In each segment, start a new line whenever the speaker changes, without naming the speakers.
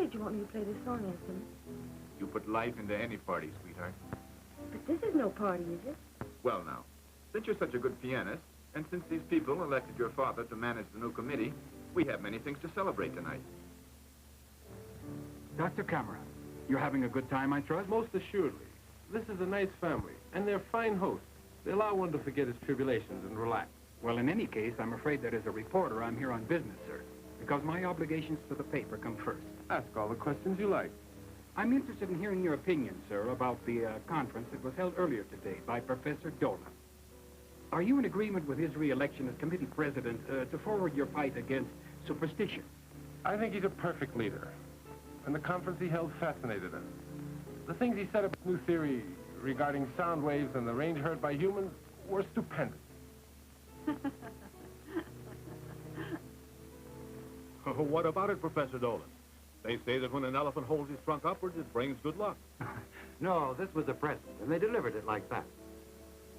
did you want me to play this song, Anthony?
You put life into any party, sweetheart.
But this is no party, is it?
Well, now, since you're such a good pianist, and since these people elected your father to manage the new committee, we have many things to celebrate tonight.
Dr. Cameron, you're having a good time, I trust?
Most assuredly. This is a nice family, and they're fine hosts. They allow one to forget his tribulations and relax.
Well, in any case, I'm afraid that as a reporter, I'm here on business, sir, because my obligations to the paper come first.
Ask all the questions you like.
I'm interested in hearing your opinion, sir, about the conference that was held earlier today by Professor Dolan. Are you in agreement with his re-election as committee president to forward your fight against superstition?
I think he's a perfect leader. And the conference he held fascinated us. The things he said about new theory regarding sound waves and the range heard by humans were stupendous.
What about it, Professor Dolan? They say that when an elephant holds his trunk upwards, it brings good luck.
No, this was a present, and they delivered it like that.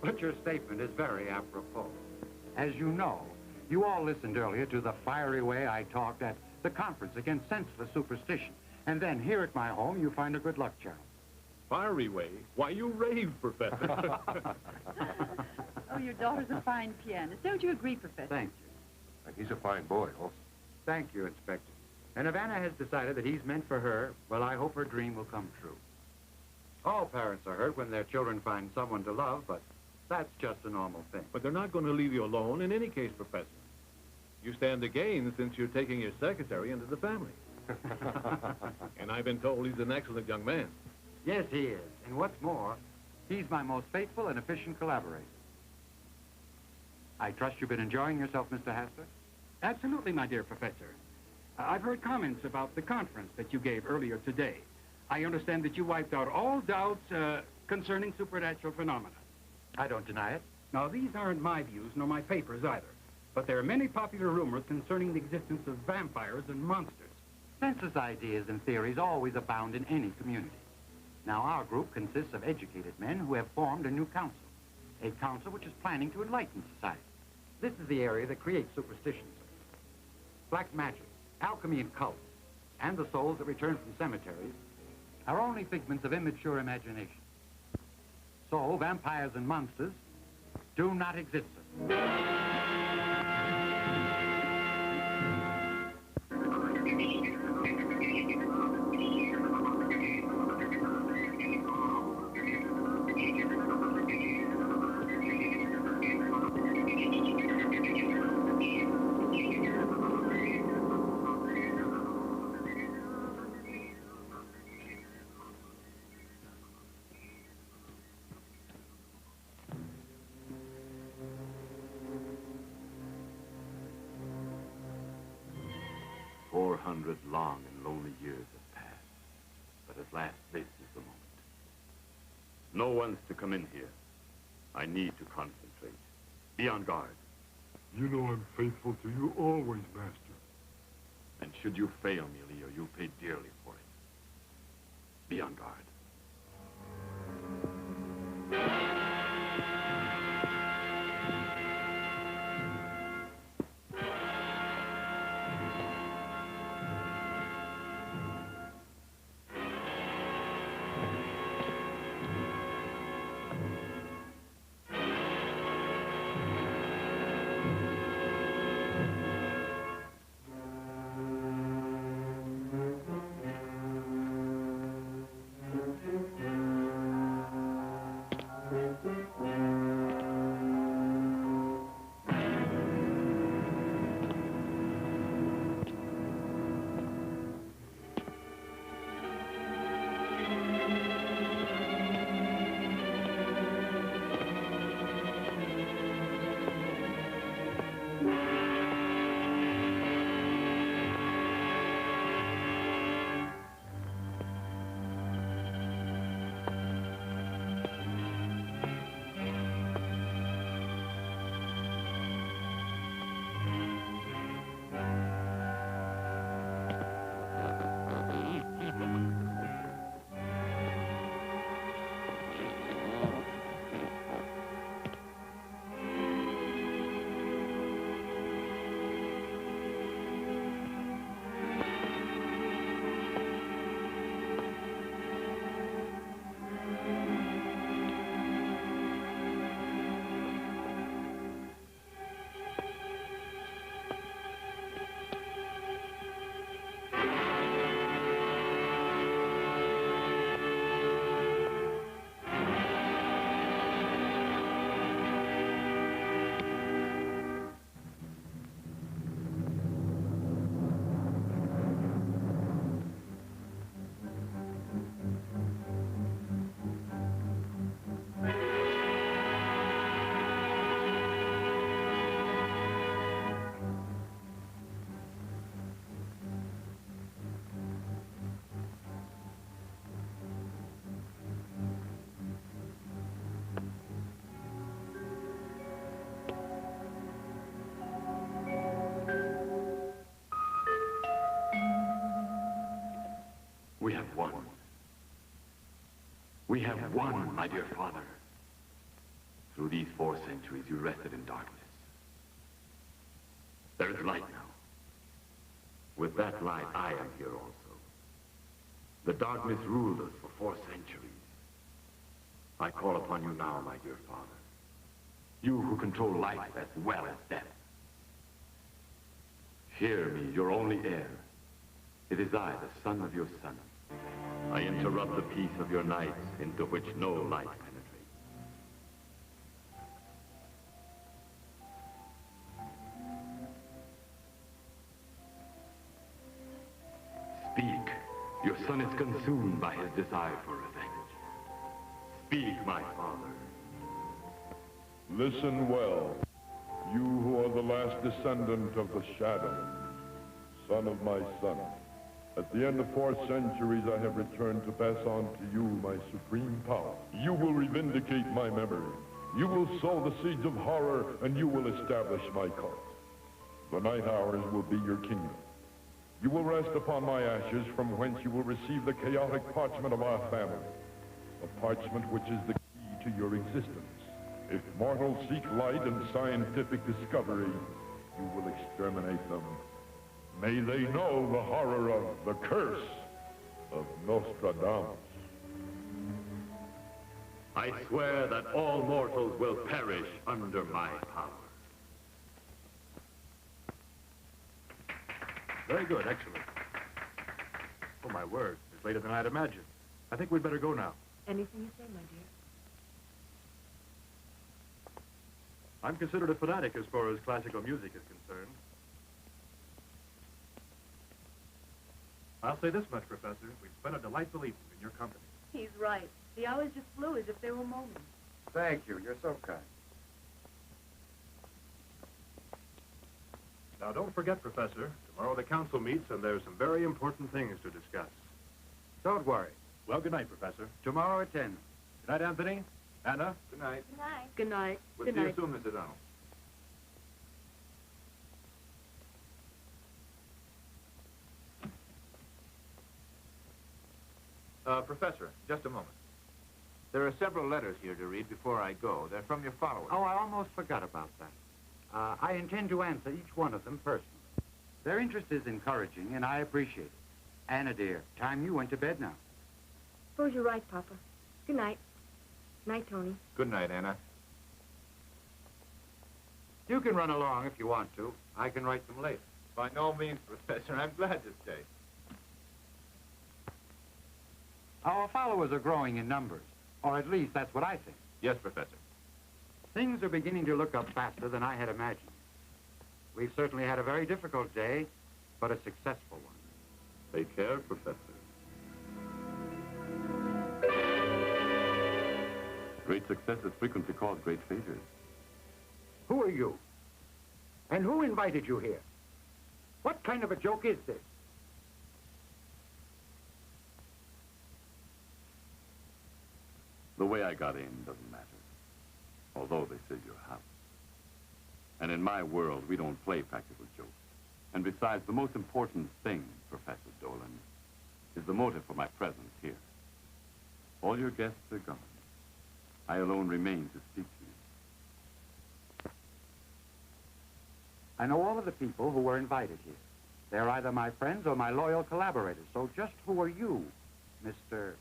But your statement is very apropos. As you know, you all listened earlier to the fiery way I talked at the conference against senseless superstition. And then here at my home, you find a good luck charm.
Fiery way? Why, you rave, Professor.
Oh, your daughter's a fine pianist. Don't you agree, Professor?
Thank you.
And he's a fine boy, also.
Thank you, Inspector. And if Anna has decided that he's meant for her, well, I hope her dream will come true. All parents are hurt when their children find someone to love, but that's just a normal thing.
But they're not going to leave you alone in any case, Professor. You stand to gain since you're taking your secretary into the family. And I've been told he's an excellent young man.
Yes, he is. And what's more, he's my most faithful and efficient collaborator. I trust you've been enjoying yourself, Mr. Hasler?
Absolutely, my dear Professor. I've heard comments about the conference that you gave earlier today. I understand that you wiped out all doubts concerning supernatural phenomena.
I don't deny it.
Now, these aren't my views, nor my paper's either. But there are many popular rumors concerning the existence of vampires and monsters.
Senseless ideas and theories always abound in any community. Now, our group consists of educated men who have formed a new council. A council which is planning to enlighten society. This is the area that creates superstitions. Black magic, alchemy and cults, and the souls that return from cemeteries are only figments of immature imagination. So, vampires and monsters do not exist.
Long and lonely years have passed, but at last this is the moment. No one's to come in here. I need to concentrate. Be on guard.
You know I'm faithful to you always, Master.
And should you fail me, Leo, you'll pay dearly for it. Be on guard. We have won, my dear father. Through these 4 centuries, you rested in darkness. There is light now. With that light, I am here also. The darkness ruled us for 4 centuries. I call upon you now, my dear father. You who control life as well as death. Hear me, your only heir. It is I, the son of your son. I interrupt the peace of your night into which no light penetrates. Speak. Your son is consumed by his desire for revenge. Speak, my father.
Listen well, you who are the last descendant of the shadow, son of my son. At the end of 4 centuries, I have returned to pass on to you my supreme power. You will revindicate my memory. You will sow the seeds of horror, and you will establish my cult. The night hours will be your kingdom. You will rest upon my ashes, from whence you will receive the chaotic parchment of our family, a parchment which is the key to your existence. If mortals seek light and scientific discovery, you will exterminate them. May they know the horror of the curse of Nostradamus.
I swear that all mortals will perish under my power.
Very good, excellent. Oh, my word, it's later than I'd imagined. I think we'd better go now.
Anything you say, my dear.
I'm considered a fanatic as far as classical music is concerned. I'll say this much, Professor. We've spent a delightful evening in your company.
He's right. The hours just flew as if they were moments.
Thank you. You're so kind.
Now, don't forget, Professor, tomorrow the council meets and there's some very important things to discuss.
Don't worry.
Well, good night, Professor.
Tomorrow at 10.
Good night, Anthony. Anna.
Good night.
Good night.
Good night.
We'll
Good
see you
night.
soon, Mr. Donald. Professor, just a moment. There are several letters here to read before I go. They're from your followers.
Oh, I almost forgot about that. I intend to answer each one of them personally. Their interest is encouraging, and I appreciate it. Anna, dear, time you went to bed now.
Suppose you're right, Papa. Good night. Night, Tony.
Good night, Anna.
You can run along if you want to. I can write them later.
By no means, Professor. I'm glad to stay.
Our followers are growing in numbers, or at least that's what I think.
Yes, Professor.
Things are beginning to look up faster than I had imagined. We've certainly had a very difficult day, but a successful one.
Take care, Professor. Great successes frequently cause great failures.
Who are you? And who invited you here? What kind of a joke is this?
The way I got in doesn't matter, although they say you're house. And in my world, we don't play practical jokes. And besides, the most important thing, Professor Dolan, is the motive for my presence here. All your guests are gone. I alone remain to speak to you.
I know all of the people who were invited here. They're either my friends or my loyal collaborators. So just who are you, Mr.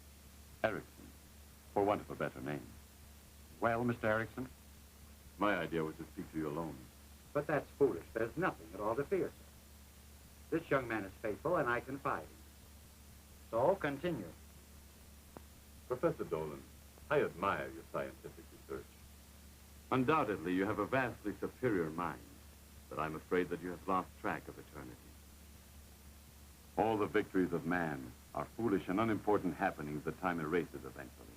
Erickson, for want of a better name.
Well, Mr. Erickson?
My idea was to speak to you alone.
But that's foolish. There's nothing at all to fear, sir. This young man is faithful, and I confide in him. So, continue.
Professor Dolan, I admire your scientific research. Undoubtedly, you have a vastly superior mind, but I'm afraid that you have lost track of eternity. All the victories of man are foolish and unimportant happenings that time erases eventually.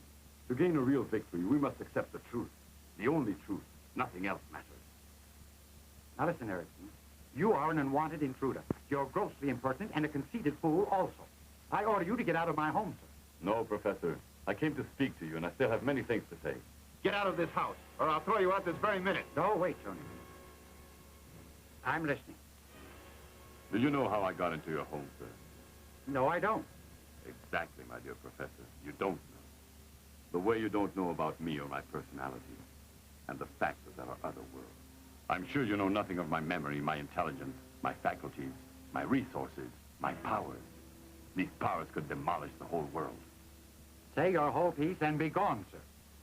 To gain a real victory, we must accept the truth. The only truth. Nothing else matters.
Now listen, Erickson. You are an unwanted intruder. You're grossly impertinent and a conceited fool also. I order you to get out of my home, sir.
No, Professor. I came to speak to you, and I still have many things to say.
Get out of this house, or I'll throw you out this very minute.
No, wait, Tony. I'm listening.
Do you know how I got into your home, sir?
No, I don't.
Exactly, my dear Professor. You don't know. The way you don't know about me or my personality, and the fact that there are other worlds. I'm sure you know nothing of my memory, my intelligence, my faculties, my resources, my powers. These powers could demolish the whole world.
Say your whole piece and be gone, sir.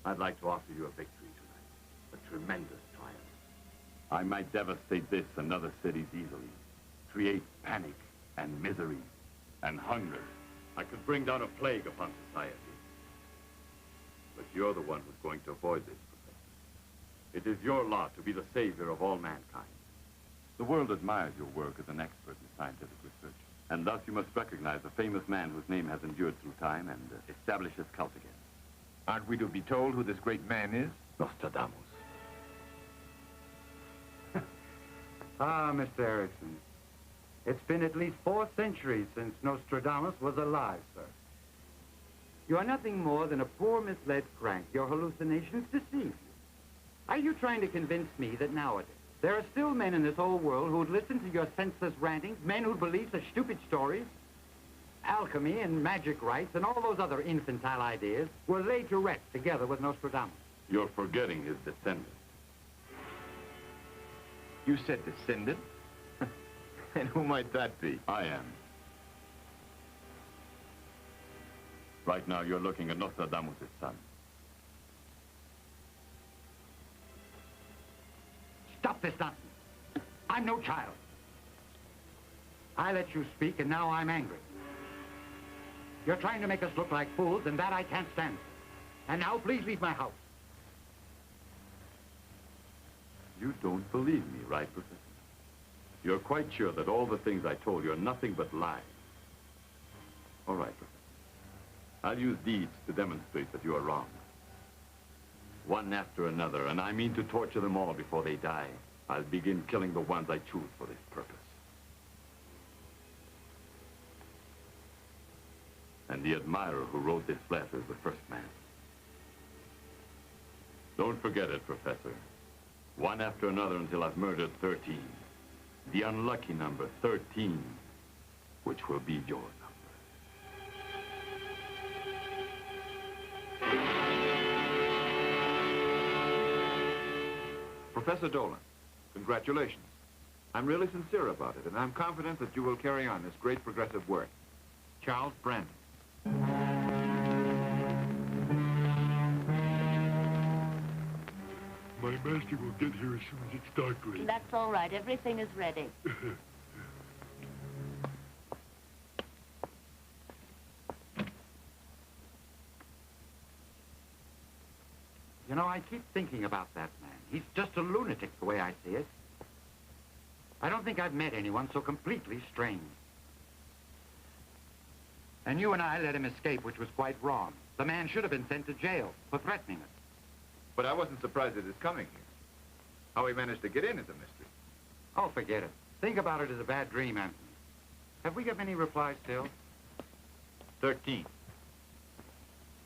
I'd like to offer you a victory tonight, a tremendous triumph. I might devastate this and other cities easily, create panic and misery and hunger. I could bring down a plague upon society. But you're the one who's going to avoid this, Professor. It is your lot to be the savior of all mankind. The world admires your work as an expert in scientific research, and thus you must recognize a famous man whose name has endured through time and establish his cult again.
Aren't we to be told who this great man is?
Nostradamus.
Ah, Mr. Erickson. It's been at least 4 centuries since Nostradamus was alive, sir. You are nothing more than a poor, misled crank. Your hallucinations deceive you. Are you trying to convince me that nowadays there are still men in this old world who would listen to your senseless rantings, men who'd believe such stupid stories? Alchemy and magic rites and all those other infantile ideas were laid to rest together with Nostradamus.
You're forgetting his descendant.
You said descendant? And who might that be?
I am. Right now, you're looking at Nostradamus' son.
Stop this nonsense. I'm no child. I let you speak, and now I'm angry. You're trying to make us look like fools, and that I can't stand. And now, please leave my house.
You don't believe me, right, Professor? You're quite sure that all the things I told you are nothing but lies. All right, Professor. I'll use deeds to demonstrate that you are wrong. One after another, and I mean to torture them all before they die. I'll begin killing the ones I choose for this purpose. And the admirer who wrote this letter is the first man. Don't forget it, Professor. One after another until I've murdered 13. The unlucky number, 13, which will be your number.
Professor Dolan, congratulations. I'm really sincere about it, and I'm confident that you will carry on this great progressive work. Charles Brandon.
My master will get here as soon as it's dark, Ray.
That's all right. Everything is ready.
You know, I keep thinking about that man. He's just a lunatic, the way I see it. I don't think I've met anyone so completely strange. And you and I let him escape, which was quite wrong. The man should have been sent to jail for threatening us.
But I wasn't surprised at his coming here. How he managed to get in is a mystery.
Oh, forget it. Think about it as a bad dream, Anthony. Have we got many replies still?
13.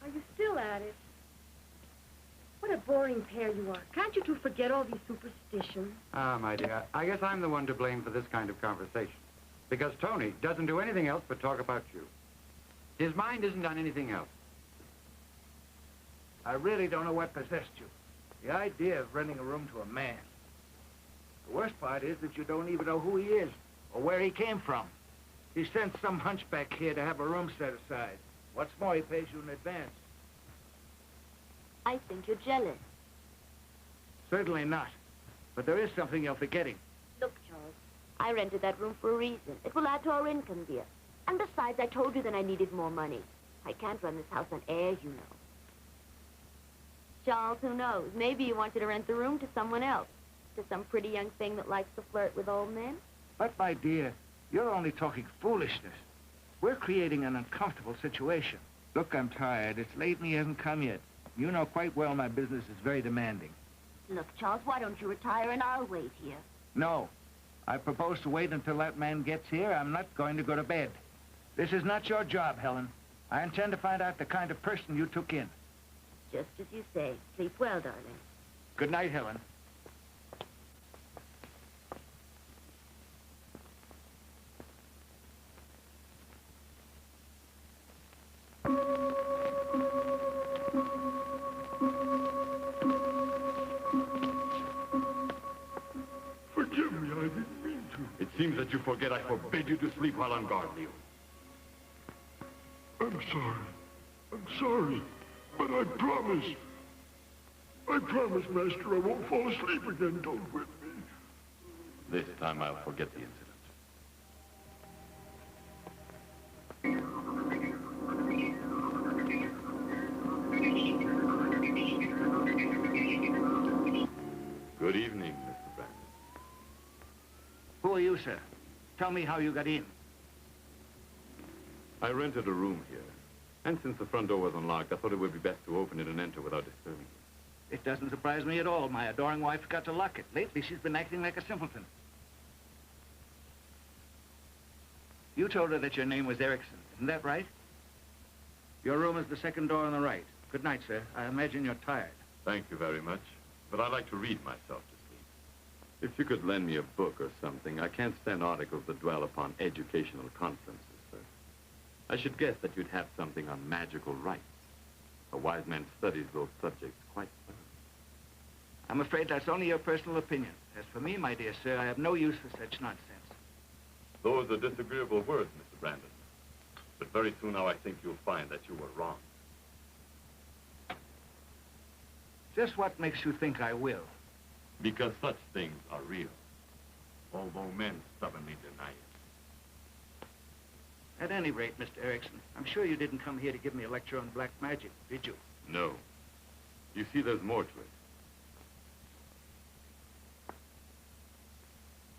Are you still at it? What a boring pair you are. Can't you two forget all these superstitions?
Ah, my dear, I guess I'm the one to blame for this kind of conversation. Because Tony doesn't do anything else but talk about you. His mind isn't on anything else.
I really don't know what possessed you. The idea of renting a room to a man. The worst part is that you don't even know who he is or where he came from. He sent some hunchback here to have a room set aside. What's more, he pays you in advance.
I think you're jealous.
Certainly not. But there is something you're forgetting.
Look, Charles, I rented that room for a reason. It will add to our income, dear. And besides, I told you that I needed more money. I can't run this house on air, you know. Charles, who knows? Maybe you wanted to rent the room to someone else. To some pretty young thing that likes to flirt with old men.
But, my dear, you're only talking foolishness. We're creating an uncomfortable situation. Look, I'm tired. It's late and he hasn't come yet. You know quite well my business is very demanding.
Look, Charles, why don't you retire and I'll wait here?
No. I propose to wait until that man gets here. I'm not going to go to bed. This is not your job, Helen. I intend to find out the kind of person you took in.
Just as you say. Sleep well, darling.
Good night, Helen.
seems that you forget I forbid you to sleep while on guard, Leo.
I'm sorry. But I promise, Master, I won't fall asleep again. Don't whip me.
This time I'll forget the incident. Good evening, Mr. Brandon.
Who are you, sir? Tell me how you got in.
I rented a room here. And since the front door was unlocked, I thought it would be best to open it and enter without disturbing you.
It doesn't surprise me at all. My adoring wife forgot to lock it. Lately, she's been acting like a simpleton. You told her that your name was Erickson. Isn't that right? Your room is the second door on the right. Good night, sir. I imagine you're tired.
Thank you very much. But I like to read myself to sleep. If you could lend me a book or something, I can't stand articles that dwell upon educational conferences, sir. I should guess that you'd have something on magical rites. A wise man studies those subjects quite well.
I'm afraid that's only your personal opinion. As for me, my dear sir, I have no use for such nonsense.
Those are disagreeable words, Mr. Brandon. But very soon now I think you'll find that you were wrong.
Just what makes you think I will?
Because such things are real, although men stubbornly deny it.
At any rate, Mr. Erickson, I'm sure you didn't come here to give me a lecture on black magic, did you?
No. You see, there's more to it.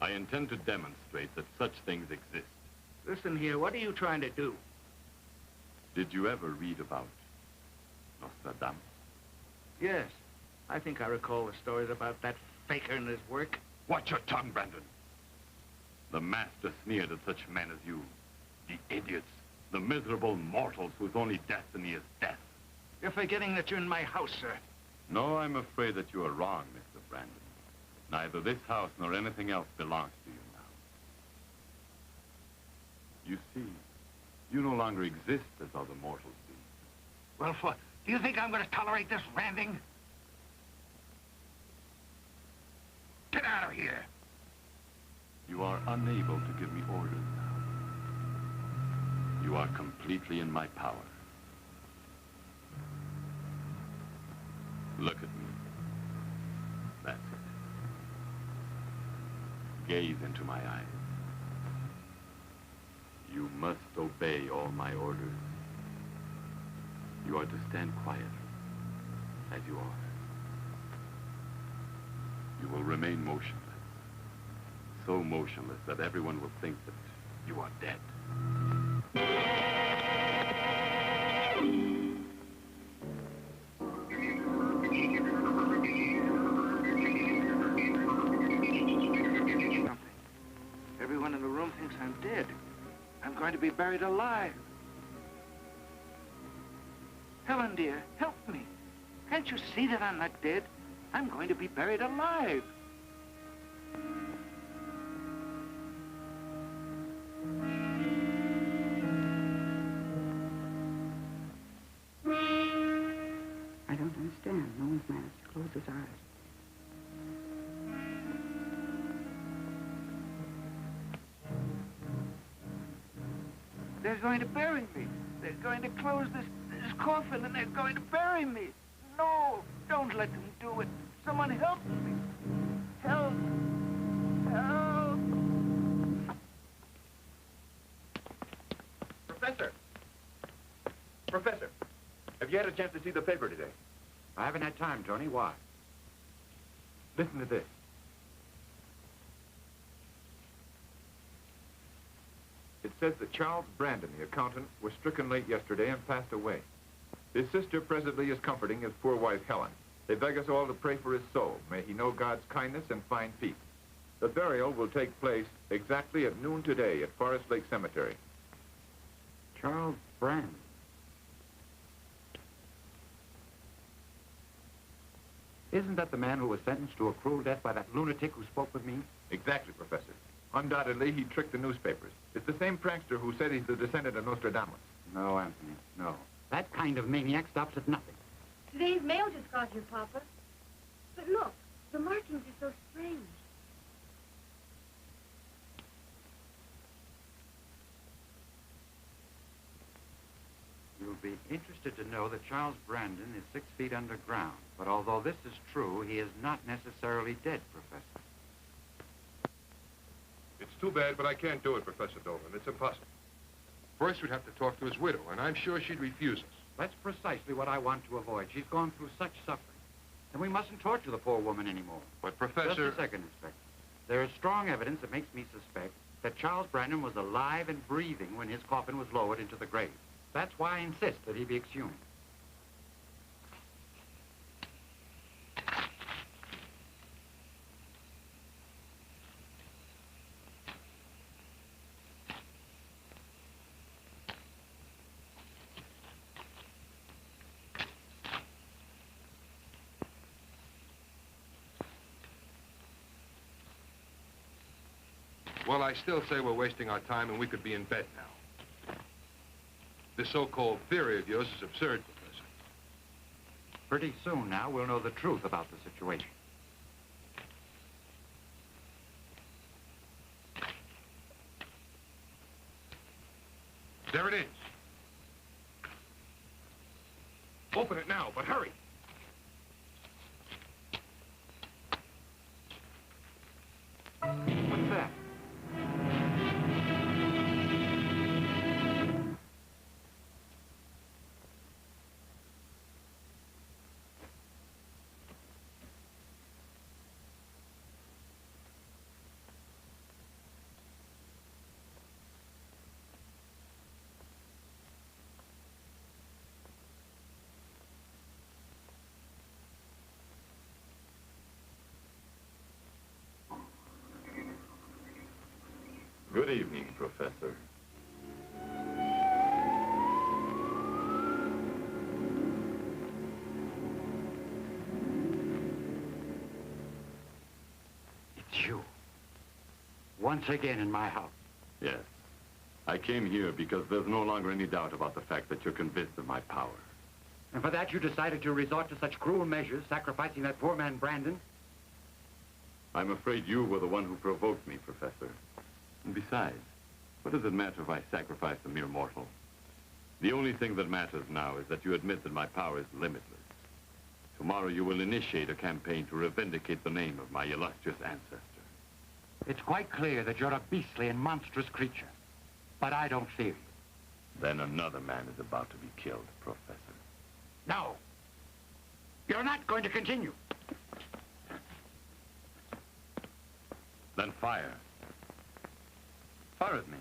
I intend to demonstrate that such things exist.
Listen here, what are you trying to do?
Did you ever read about Nostradamus?
Yes. I think I recall the stories about that faker and his work.
Watch your tongue, Brandon. The master sneered at such men as you. The idiots, the miserable mortals whose only destiny is death.
You're forgetting that you're in my house, sir.
No, I'm afraid that you are wrong, Mr. Brandon. Neither this house nor anything else belongs to you now. You see, you no longer exist as other mortals do.
Well, do you think I'm going to tolerate this ranting? Get out of here!
You are unable to give me orders now. You are completely in my power. Look at me. That's it. Gaze into my eyes. You must obey all my orders. You are to stand quietly, as you are. You will remain motionless. So motionless that everyone will think that you are dead.
Everyone in the room thinks I'm dead. I'm going to be buried alive. Helen, dear, help me. Can't you see that I'm not dead? I'm going to be buried alive.
I don't understand. No one's managed to close his eyes.
They're going to bury me. They're going to close this coffin and they're going to bury me. No, don't let them do it. Someone help me. Help. Help.
Professor, have you had a chance to see the paper today?
I haven't had time, Tony. Why?
Listen to this. It says that Charles Brandon, the accountant, was stricken late yesterday and passed away. His sister presently is comforting his poor wife, Helen. They beg us all to pray for his soul. May he know God's kindness and find peace. The burial will take place exactly at noon today at Forest Lake Cemetery.
Charles Brandon. Isn't that the man who was sentenced to a cruel death by that lunatic who spoke with me?
Exactly, Professor. Undoubtedly, he tricked the newspapers. It's the same prankster who said he's the descendant of Nostradamus.
No, Anthony, no. That kind of maniac stops at nothing.
Today's mail just got here, Papa. But look, the markings are so strange.
be interested to know that Charles Brandon is 6 feet underground. But although this is true, he is not necessarily dead, Professor.
It's too bad, but I can't do it, Professor Dolan. It's impossible. First, we'd have to talk to his widow, and I'm sure she'd refuse us.
That's precisely what I want to avoid. She's gone through such suffering. And we mustn't torture the poor woman anymore.
But, Professor...
Just a second, Inspector. There is strong evidence that makes me suspect that Charles Brandon was alive and breathing when his coffin was lowered into the grave. That's why I insist that he be exhumed.
Well, I still say we're wasting our time and we could be in bed now. This so-called theory of yours is absurd, Professor.
Pretty soon now, we'll know the truth about the situation.
There it is. Open it now, but hurry.
What's that?
Good evening, Professor.
It's you. Once again in my house.
Yes. I came here because there's no longer any doubt about the fact that you're convinced of my power.
And for that you decided to resort to such cruel measures, sacrificing that poor man Brandon?
I'm afraid you were the one who provoked me, Professor. And besides, what does it matter if I sacrifice a mere mortal? The only thing that matters now is that you admit that my power is limitless. Tomorrow you will initiate a campaign to revindicate the name of my illustrious ancestor.
It's quite clear that you're a beastly and monstrous creature. But I don't fear you.
Then another man is about to be killed, Professor.
No. You're not going to continue.
Then fire. Fire at me.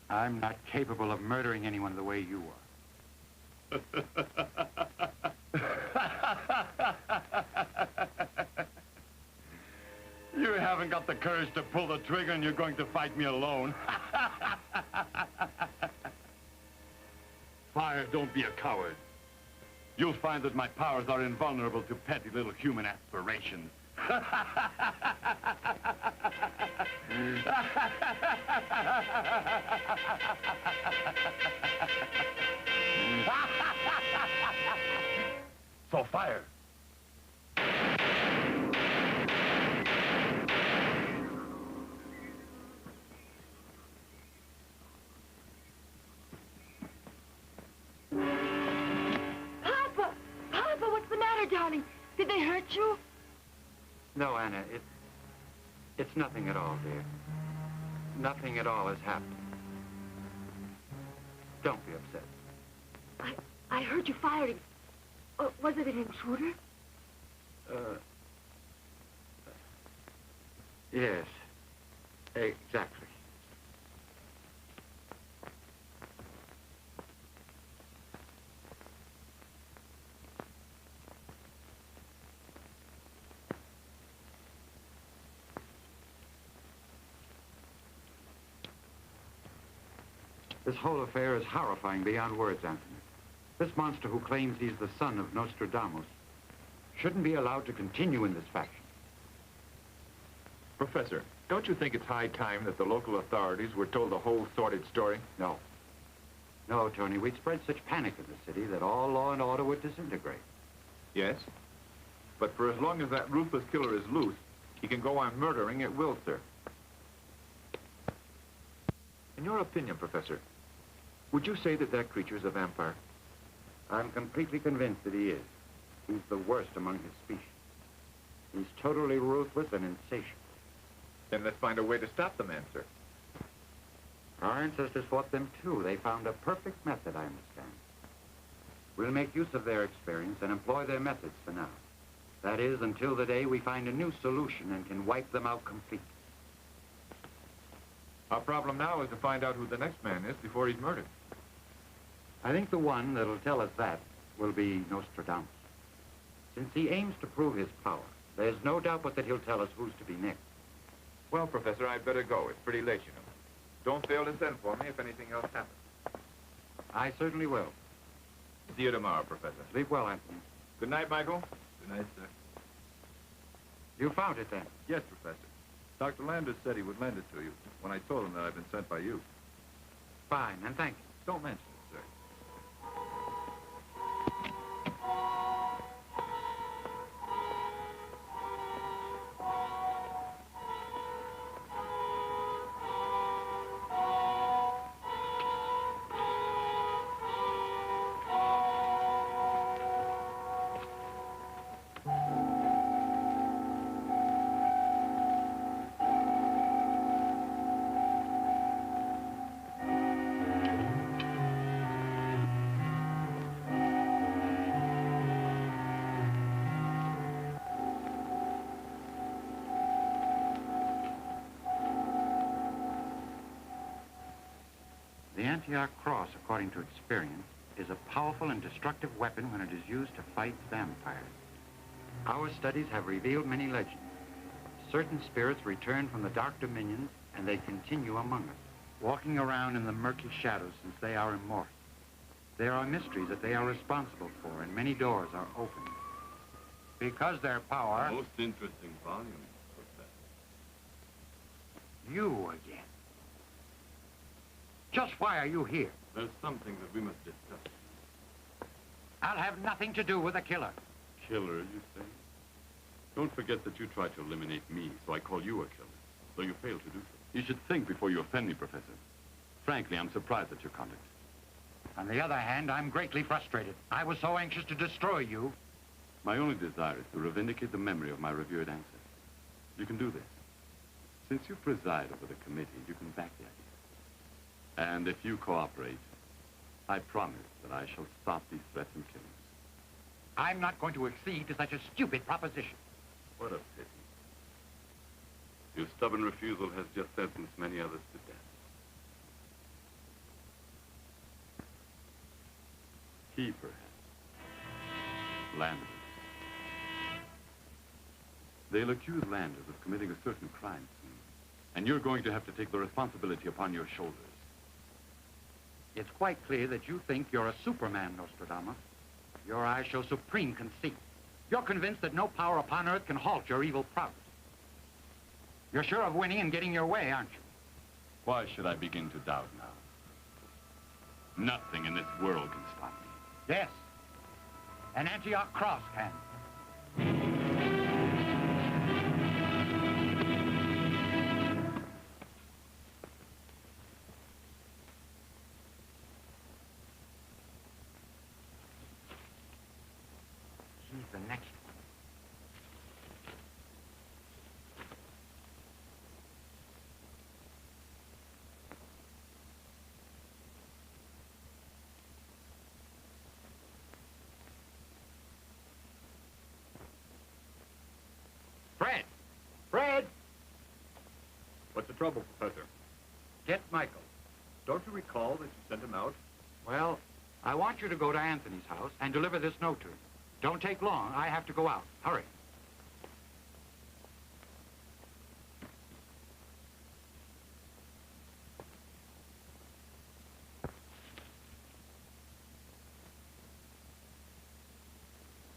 I'm not capable of murdering anyone the way you are.
You haven't got the courage to pull the trigger and you're going to fight me alone. Fire, don't be a coward. You'll find that my powers are invulnerable to petty little human aspirations. So fire.
Darling, did they hurt you?
No, Anna, it's nothing at all, dear. Nothing at all has happened. Don't be upset.
I heard you firing. Was it an intruder?
Yes. Exactly. This whole affair is horrifying beyond words, Anthony. This monster who claims he's the son of Nostradamus shouldn't be allowed to continue in this fashion.
Professor, don't you think it's high time that the local authorities were told the whole sordid story?
No. No, Tony, we'd spread such panic in the city that all law and order would disintegrate.
Yes. But for as long as that ruthless killer is loose, he can go on murdering at will, sir. In your opinion, Professor, would you say that that creature is a vampire?
I'm completely convinced that he is. He's the worst among his species. He's totally ruthless and insatiable.
Then let's find a way to stop the man, sir.
Our ancestors fought them too. They found a perfect method, I understand. We'll make use of their experience and employ their methods for now. That is, until the day we find a new solution and can wipe them out completely.
Our problem now is to find out who the next man is before he's murdered.
I think the one that'll tell us that will be Nostradamus. Since he aims to prove his power, there's no doubt but that he'll tell us who's to be next.
Well, Professor, I'd better go. It's pretty late, you know. Don't fail to send for me if anything else happens.
I certainly will.
See you tomorrow, Professor.
Sleep well, Anthony.
Good night, Michael.
Good night, sir.
You found it, then?
Yes, Professor. Dr. Landers said he would lend it to you when I told him that I'd been sent by you.
Fine, and thank you.
Don't mention it, sir.
The Antioch cross, according to experience, is a powerful and destructive weapon when it is used to fight vampires. Our studies have revealed many legends. Certain spirits return from the dark dominions, and they continue among us, walking around in the murky shadows since they are immortal. There are mysteries that they are responsible for, and many doors are opened. Because their power...
Most interesting volume, Professor.
You again. Just why are you here?
There's something that we must discuss.
I'll have nothing to do with the killer.
Killer, you say? Don't forget that you tried to eliminate me, so I call you a killer, though you failed to do so. You should think before you offend me, Professor. Frankly, I'm surprised at your conduct.
On the other hand, I'm greatly frustrated. I was so anxious to destroy you.
My only desire is to revindicate the memory of my revered ancestors. You can do this. Since you preside over the committee, you can back the idea. And if you cooperate, I promise that I shall stop these threats and killings.
I'm not going to accede to such a stupid proposition.
What a pity. Your stubborn refusal has just sentenced many others to death. He, perhaps. Landers. They'll accuse Landers of committing a certain crime soon. And you're going to have to take the responsibility upon your shoulders.
It's quite clear that you think you're a Superman, Nostradamus. Your eyes show supreme conceit. You're convinced that no power upon earth can halt your evil prowess. You're sure of winning and getting your way, aren't you?
Why should I begin to doubt now? Nothing in this world can stop me.
Yes. An Antioch cross can. He's the next one. Fred! Fred!
What's the trouble, Professor?
Get Michael.
Don't you recall that you sent him out?
Well, I want you to go to Anthony's house and deliver this note to him. Don't take long. I have to go out. Hurry.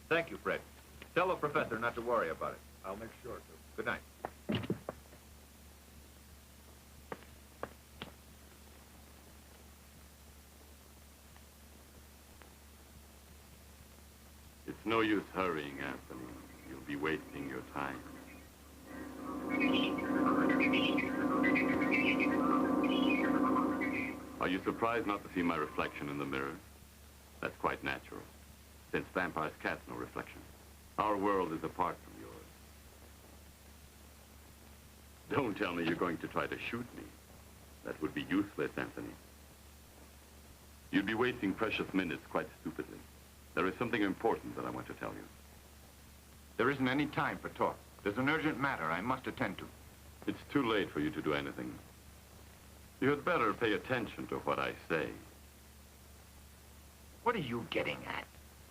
Thank you, Fred. Tell the professor not to worry about it.
I'll make sure to.
Good night.
It's no use hurrying, Anthony. You'll be wasting your time. Are you surprised not to see my reflection in the mirror? That's quite natural, since vampires cast no reflection. Our world is apart from yours. Don't tell me you're going to try to shoot me. That would be useless, Anthony. You'd be wasting precious minutes quite stupidly. There is something important that I want to tell you.
There isn't any time for talk. There's an urgent matter I must attend to.
It's too late for you to do anything. You had better pay attention to what I say.
What are you getting at?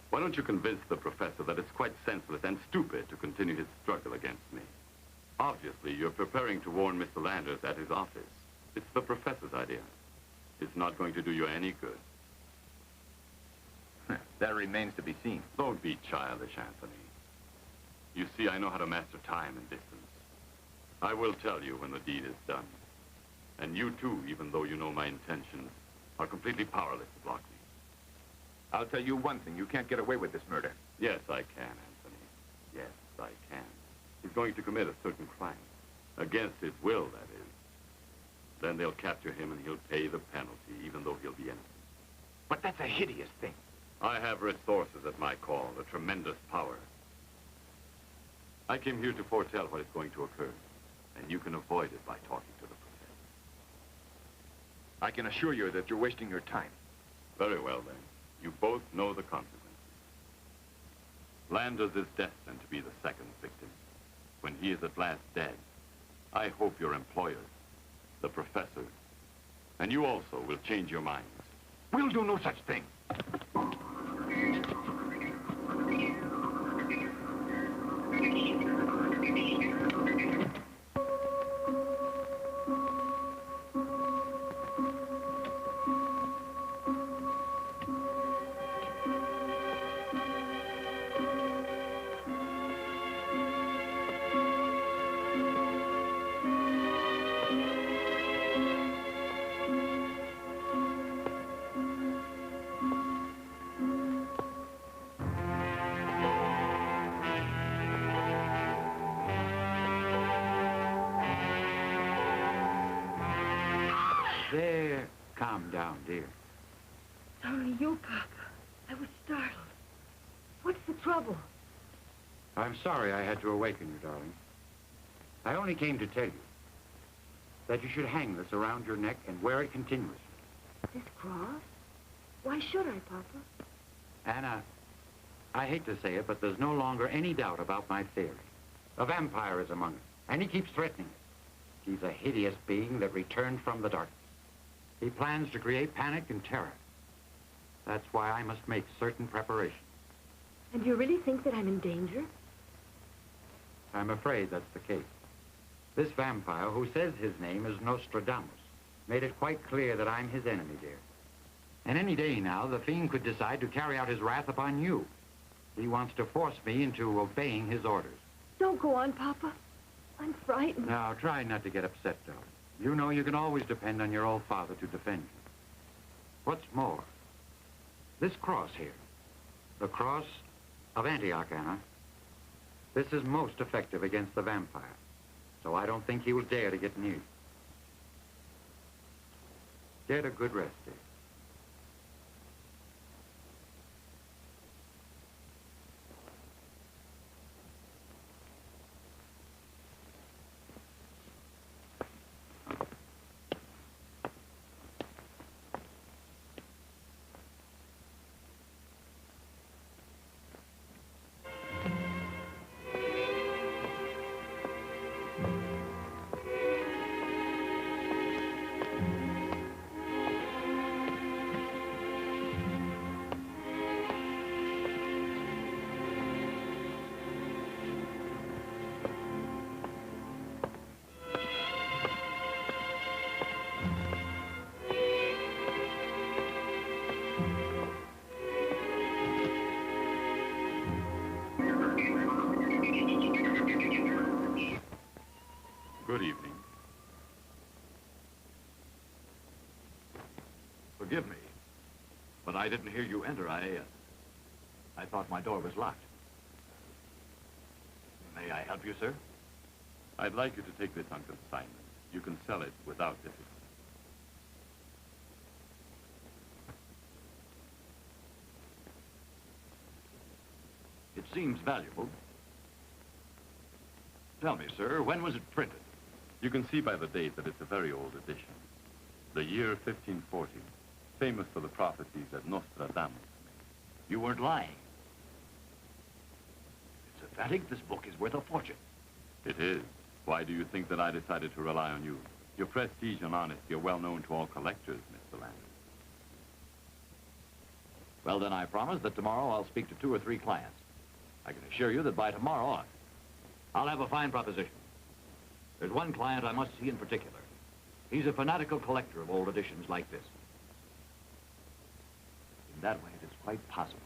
Why don't you convince the professor that it's quite senseless and stupid to continue his struggle against me? Obviously, you're preparing to warn Mr. Landers at his office. It's the professor's idea. It's not going to do you any good.
That remains to be seen.
Don't be childish, Anthony. You see, I know how to master time and distance. I will tell you when the deed is done. And you, too, even though you know my intentions, are completely powerless to block me.
I'll tell you one thing. You can't get away with this murder.
Yes, I can, Anthony. Yes, I can. He's going to commit a certain crime. Against his will, that is. Then they'll capture him and he'll pay the penalty, even though he'll be innocent.
But that's a hideous thing.
I have resources at my call, a tremendous power. I came here to foretell what is going to occur, and you can avoid it by talking to the professor.
I can assure you that you're wasting your time.
Very well, then. You both know the consequences. Landers is destined to be the second victim. When he is at last dead, I hope your employers, the professor, and you also will change your minds.
We'll do no such thing.
There. Calm down, dear.
It's only you, Papa. I was startled. What's the trouble?
I'm sorry I had to awaken you, darling. I only came to tell you that you should hang this around your neck and wear it continuously.
This cross? Why should I, Papa?
Anna, I hate to say it, but there's no longer any doubt about my theory. A vampire is among us, and he keeps threatening it. He's a hideous being that returned from the darkness. He plans to create panic and terror. That's why I must make certain preparations.
And you really think that I'm in danger?
I'm afraid that's the case. This vampire, who says his name is Nostradamus, made it quite clear that I'm his enemy, dear. And any day now, the fiend could decide to carry out his wrath upon you. He wants to force me into obeying his orders.
Don't go on, Papa. I'm frightened.
Now, try not to get upset, darling. You know you can always depend on your old father to defend you. What's more, this cross here, the cross of Antioch, Anna, this is most effective against the vampire. So I don't think he will dare to get near you. Get a good rest, dear.
Good evening.
Forgive me, but I didn't hear you enter. I thought my door was locked. May I help you, sir?
I'd like you to take this on consignment. You can sell it without difficulty. seems valuable. Tell me, sir, when was it printed? You can see by the date that it's a very old edition. The year 1540, famous for the prophecies that Nostradamus made. You weren't lying. It's pathetic. This book is worth a fortune. It is. Why do you think that I decided to rely on you? Your prestige and honesty are well known to all collectors, Mr. Landers. Well, then I promise that tomorrow I'll speak to 2 or 3 clients. I can assure you that by tomorrow I'll have a fine proposition. There's one client I must see in particular. He's a fanatical collector of old editions like this. In that way, it is quite possible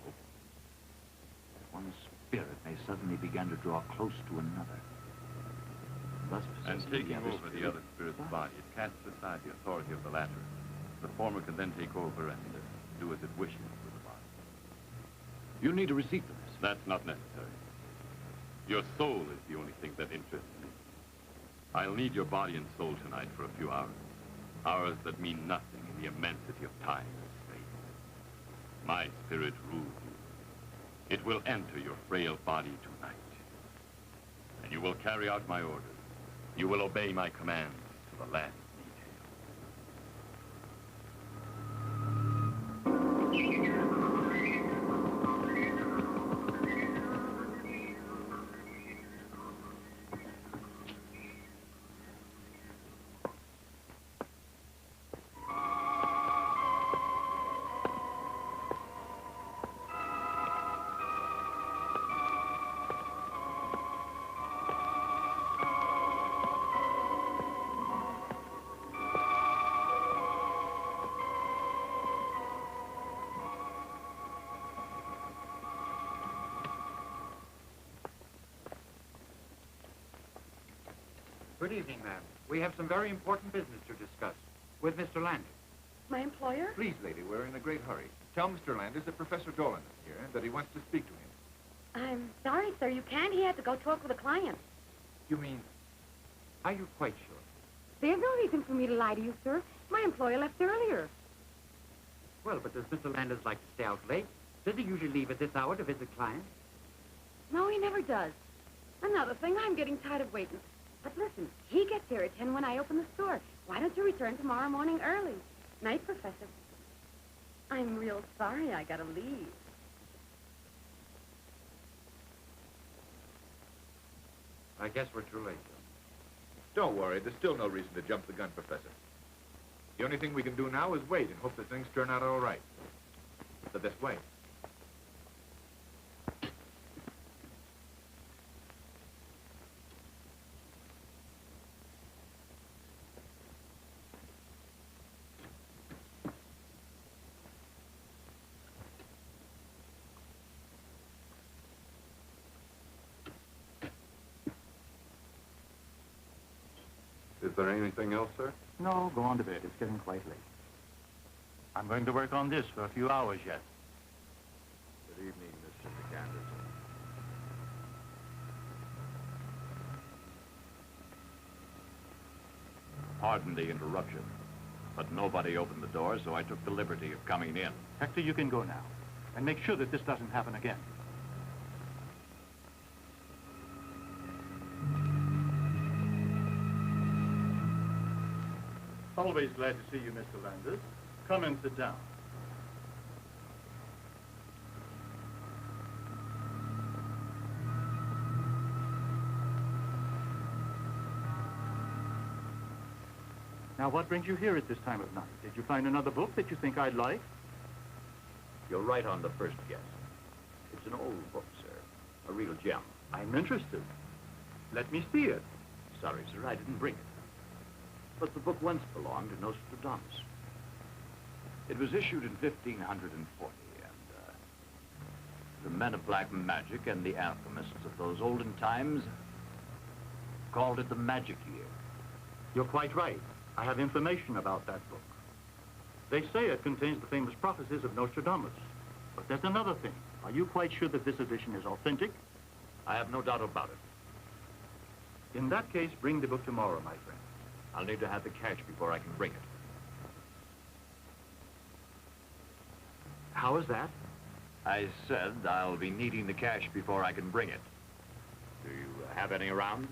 that one spirit may suddenly begin to draw close to another. Thus
And taking over the other spirit's body, it casts aside the authority of the latter. The former can then take over and do as it wishes with the body.
You need a receipt for this.
That's not necessary. Your soul is the only thing that interests me. I'll need your body and soul tonight for a few hours. Hours that mean nothing in the immensity of time and space. My spirit rules you. It will enter your frail body tonight. And you will carry out my orders. You will obey my commands to the last detail.
Good evening, ma'am. We have some very important business to discuss with Mr. Landers.
My employer?
Please, lady, we're in a great hurry. Tell Mr. Landers that Professor Dolan is here and that he wants to speak to him.
I'm sorry, sir. You can't. He had to go talk with a client.
You mean,
Are you quite sure?
There's no reason for me to lie to you, sir. My employer left earlier.
Well, but does Mr. Landers like to stay out late? Does he usually leave at this hour to visit clients?
No, he never does. Another thing, I'm getting tired of waiting. But listen, he gets here at 10 when I open the store. Why don't you return tomorrow morning early? Night, Professor. I'm real sorry I gotta leave.
I guess we're too late, Joe.
don't worry. There's still no reason to jump the gun, Professor. The only thing we can do now is wait and hope that things turn out all right. It's the best way.
Is there anything else, sir?
No, go on to bed. It's getting quite late. I'm going to work on this for a few hours yet.
Good evening, Mr. McAnderson. Pardon the interruption, but nobody opened the door, so I took the liberty of coming in.
Hector, you can go now. And make sure that this doesn't happen again.
Always glad to see you, Mr. Landers. Come and sit down.
Now, what brings you here at this time of night? Did you find another book that you think I'd like?
You're right on the first guess. It's an old book, sir. A real gem.
I'm interested. Let me see it.
Sorry, sir, I didn't bring it. But the book once belonged to Nostradamus. It was issued in 1540, and the men of black magic and the alchemists of those olden times called it the Magic Year.
You're quite right. I have information about that book. They say it contains the famous prophecies of Nostradamus. But there's another thing. Are you quite sure that this edition is authentic?
I have no doubt about it.
In that case, bring the book tomorrow, my friend.
I'll need to have the cash before I can bring it.
How is that?
I said I'll be needing the cash before I can bring it. Do you have any around?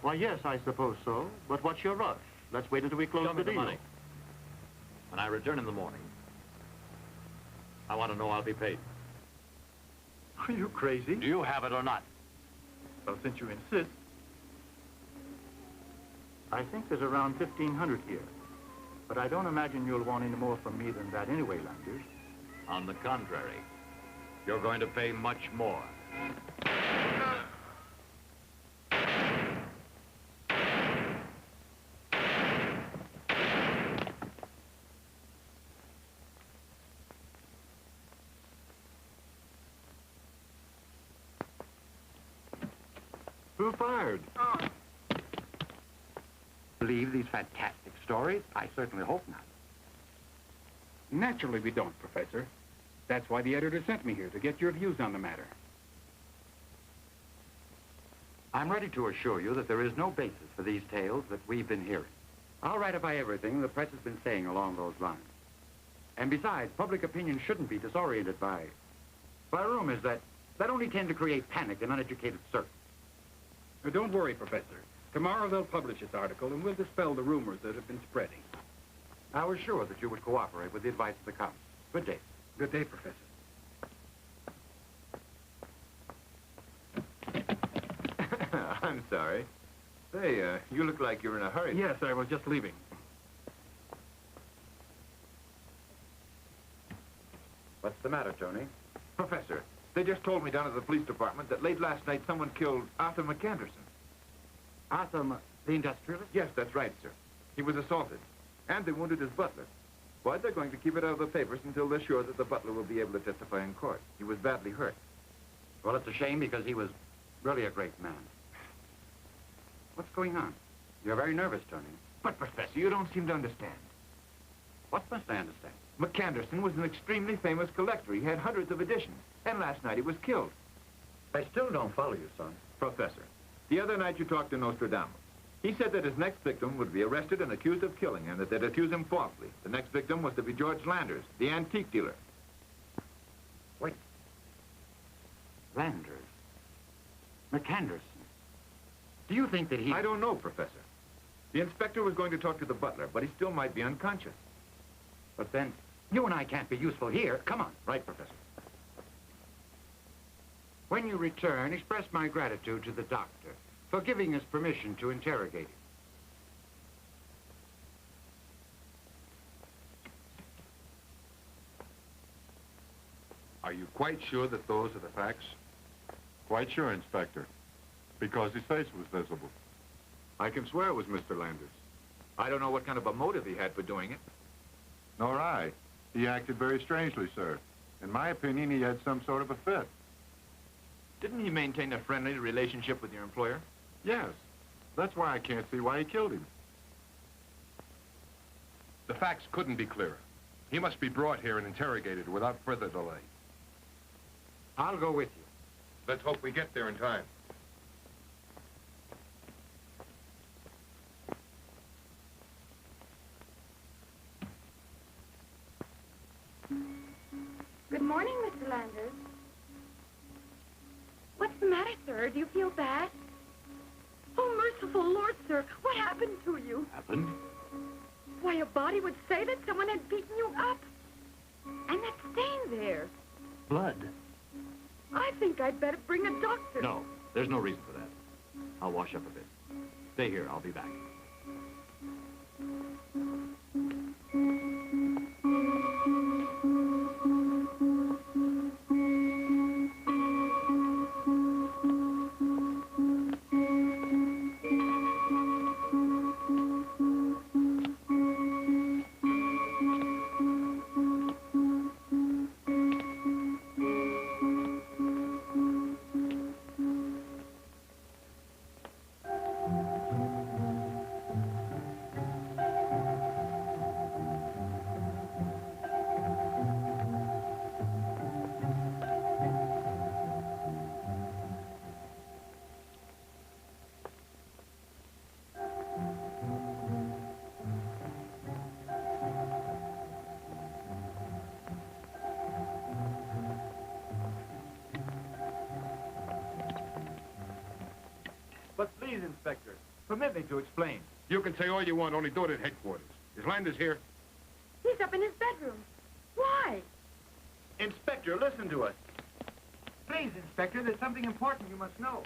Why, yes, I suppose so. But what's your rush? Let's wait until we close
Show me
the
the
deal.
money. When I return in the morning, I want to know I'll be paid.
Are you crazy?
Do you have it or not?
Well, since you insist. I think there's around 1,500 here. But I don't imagine you'll want any more from me than that anyway, Landers.
On the contrary, you're going to pay much more.
Who fired?
Believe these fantastic stories? I certainly hope not.
Naturally we don't, Professor. That's why the editor sent me here, to get your views on the matter.
I'm ready to assure you that there is no basis for these tales that we've been hearing. I'll ratify everything the press has been saying along those lines. And besides, public opinion shouldn't be disoriented by rumors that only tend to create panic in uneducated circles.
Don't worry, Professor. Tomorrow they'll publish this article, and we'll dispel the rumors that have been spreading.
I was sure that you would cooperate with the advice of the council. Good day.
Good day, Professor.
I'm sorry. Say, you look like you're in a hurry.
Yes, I was just leaving.
What's the matter, Tony?
Professor, they just told me down at the police department that late last night someone killed Arthur McAnderson.
Arthur, the industrialist?
Yes, that's right, sir. He was assaulted. And they wounded his butler. Why, they're going to keep it out of the papers until they're sure that the butler will be able to testify in court. He was badly hurt.
Well, it's a shame because he was really a great man. What's going on? You're very nervous, Tony.
But, Professor, you don't seem to understand.
What must I understand?
McAnderson was an extremely famous collector. He had hundreds of editions. And last night he was killed.
I still don't follow you, son.
Professor, the other night you talked to Nostradamus. He said that his next victim would be arrested and accused of killing, and that they'd accuse him falsely. The next victim was to be George Landers, the antique dealer.
Wait. Landers? McAnderson? Do you think that he...
I don't know, Professor. The inspector was going to talk to the butler, but he still might be unconscious.
But then, you and I can't be useful here. Come on.
Right, Professor.
When you return, express my gratitude to the doctor for giving us permission to interrogate him.
Are you quite sure that those are the facts?
Quite sure, Inspector. Because his face was visible.
I can swear it was Mr. Landers. I don't know what kind of a motive he had for doing it.
Nor I. He acted very strangely, sir. In my opinion, he had some sort of a fit.
Didn't he maintain a friendly relationship with your employer?
Yes. That's why I can't see why he killed him.
The facts couldn't be clearer. He must be brought here and interrogated without further delay.
I'll go with you.
Let's hope we get there in time.
Good morning, Mr. Landers. What's the matter, sir? Do you feel bad? Oh, merciful Lord, sir. What happened to you?
Happened?
Why, a body would say that someone had beaten you up. And that stain there.
Blood?
I think I'd better bring a doctor.
No, there's no reason for that. I'll wash up a bit. Stay here, I'll be back.
But please, Inspector, permit me to explain.
You can say all you want, only do it at headquarters. Is Landers here?
He's up in his bedroom. Why?
Inspector, listen to us. Please, Inspector, there's something important you must know.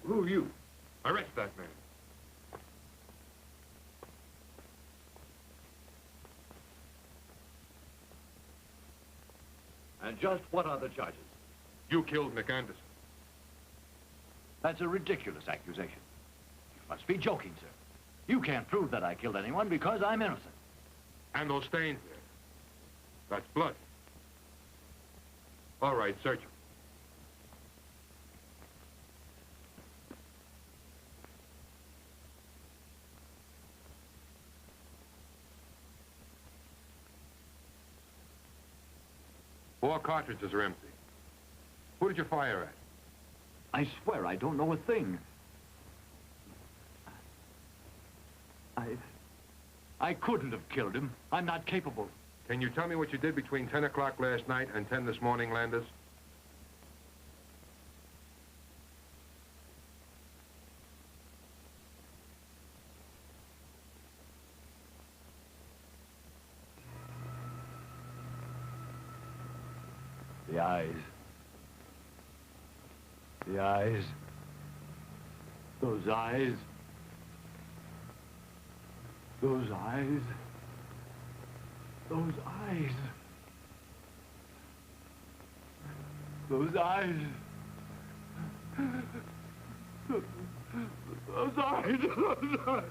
Who are you? Arrest that man.
And just what are the charges?
You killed Nick Anderson.
That's a ridiculous accusation. You must be joking, sir. You can't prove that I killed anyone because I'm innocent.
And those stains there. That's blood. All right, search him. Four cartridges are empty. Who did you fire at?
I swear I don't know a thing. I couldn't have killed him. I'm not capable.
Can you tell me what you did between 10 o'clock last night and 10 this morning, Landers?
The eyes. The eyes. Those eyes. Those eyes. Those eyes. Those eyes. Those eyes. Those eyes.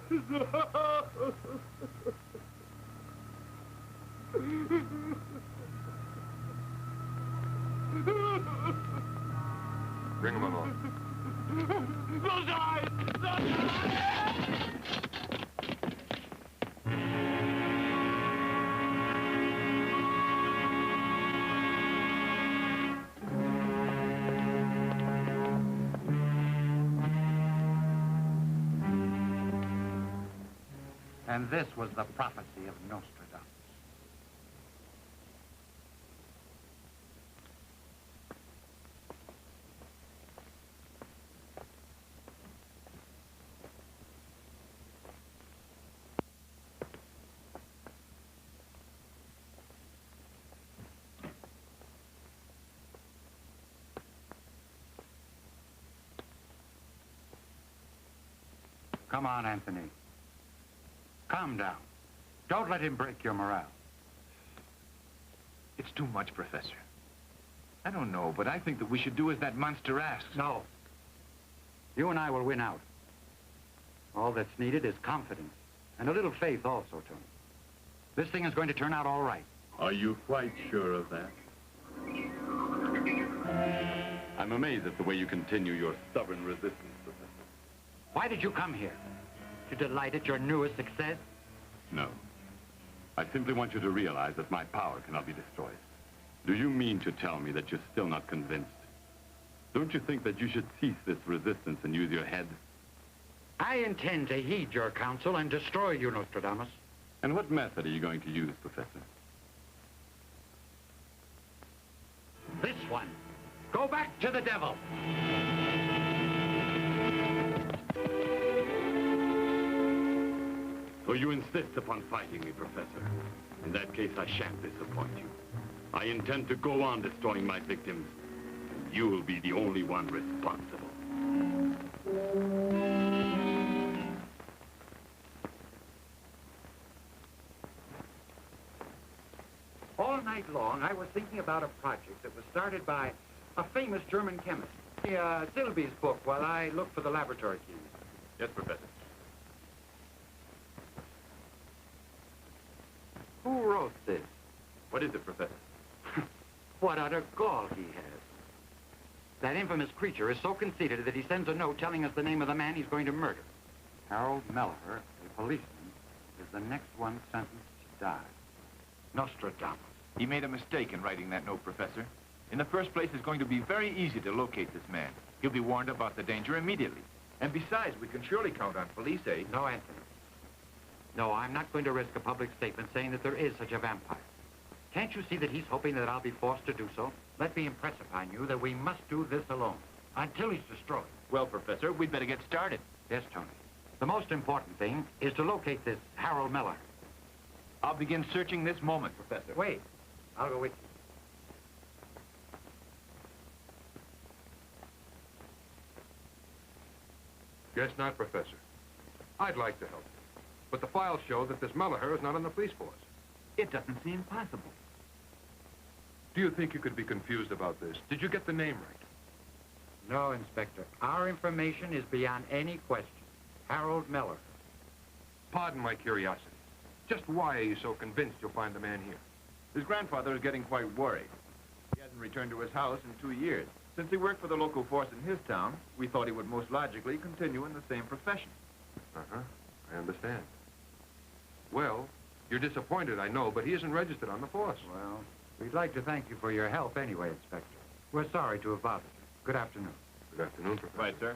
Bring him along.
Those eyes! Those eyes!
And this was the prophecy of Nostradamus. Come on, Anthony. Calm down. Don't let him break your morale.
It's too much, Professor. I don't know, but I think that we should do as that monster asks.
No. You and I will win out. All that's needed is confidence, and a little faith also, Tony. This thing is going to turn out all right.
Are you quite sure of that? I'm amazed at the way you continue your stubborn resistance, Professor.
Why did you come here? To delight at your newest success?
No. I simply want you to realize that my power cannot be destroyed. Do you mean to tell me that you're still not convinced? Don't you think that you should cease this resistance and use your head?
I intend to heed your counsel and destroy you, Nostradamus.
And what method are you going to use, Professor?
This one. Go back to the devil.
So you insist upon fighting me, Professor. In that case, I shan't disappoint you. I intend to go on destroying my victims, and you will be the only one responsible.
All night long, I was thinking about a project that was started by a famous German chemist. Silby's book while I look for the laboratory keys.
Yes, Professor.
Who wrote this?
What is it, Professor?
What utter gall he has. That infamous creature is so conceited that he sends a note telling us the name of the man he's going to murder. Harold Mellifer, a policeman, is the next one sentenced to die. Nostradamus.
He made a mistake in writing that note, Professor. In the first place, it's going to be very easy to locate this man. He'll be warned about the danger immediately. And besides, we can surely count on police aid.
No, Anthony. No, I'm not going to risk a public statement saying that there is such a vampire. Can't you see that he's hoping that I'll be forced to do so? Let me impress upon you that we must do this alone, until he's destroyed.
Well, Professor, we'd better get started.
Yes, Tony. The most important thing is to locate this Harold Miller.
I'll begin searching this moment, Professor.
Wait. I'll go with you.
Guess not, Professor. I'd like to help you. But the files show that this Melliher is not on the police force.
It doesn't seem possible.
Do you think you could be confused about this? Did you get the name right?
No, Inspector. Our information is beyond any question. Harold Miller.
Pardon my curiosity. Just why are you so convinced you'll find the man here?
His grandfather is getting quite worried. He hasn't returned to his house in 2 years. Since he worked for the local force in his town, we thought he would most logically continue in the same profession.
Uh-huh. I understand. Well, you're disappointed, I know, but he isn't registered on the force.
Well, we'd like to thank you for your help anyway, Inspector. We're sorry to have bothered you. Good afternoon.
Good afternoon, Professor.
Right, sir.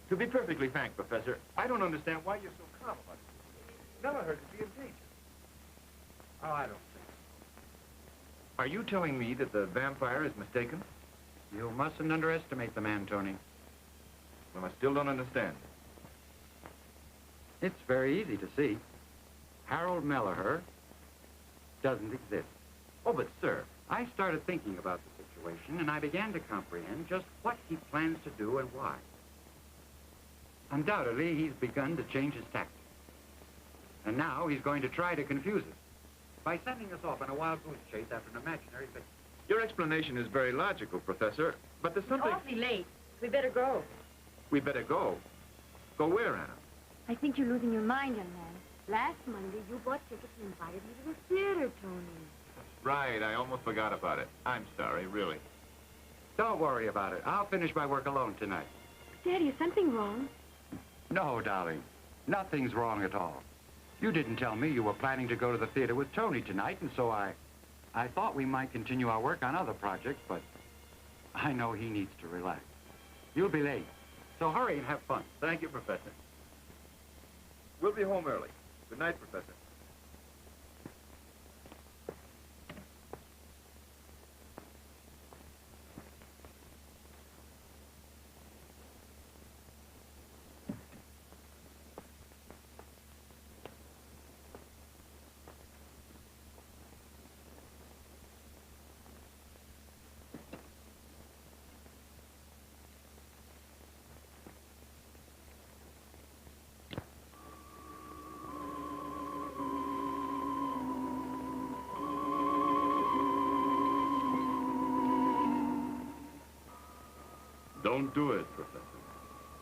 To be perfectly frank, Professor, I don't understand why you're so calm about it. Melliher could be in danger.
Oh, I don't think so.
Are you telling me that the vampire is mistaken?
You mustn't underestimate the man, Tony.
Well, I still don't understand.
It's very easy to see. Harold Melliher doesn't exist.
Oh, but, sir,
I started thinking about the situation, and I began to comprehend just what he plans to do and why. Undoubtedly, he's begun to change his tactics. And now he's going to try to confuse us by sending us off on a wild goose chase after an imaginary victim.
your explanation is very logical, Professor, but there's something...
It's awfully late. We better go.
We better go. Go where, Anna?
I think you're losing your mind, young man. Last Monday, you bought tickets and invited me to the theater, Tony.
Right, I almost forgot about it. I'm sorry, really.
Don't worry about it. I'll finish my work alone tonight.
Daddy, is something wrong?
No, darling. Nothing's wrong at all. You didn't tell me you were planning to go to the theater with Tony tonight, and so I thought we might continue our work on other projects, but I know he needs to relax. You'll be late, so hurry and have fun.
Thank you, Professor. We'll be home early. Good night, Professor.
Don't do it, Professor.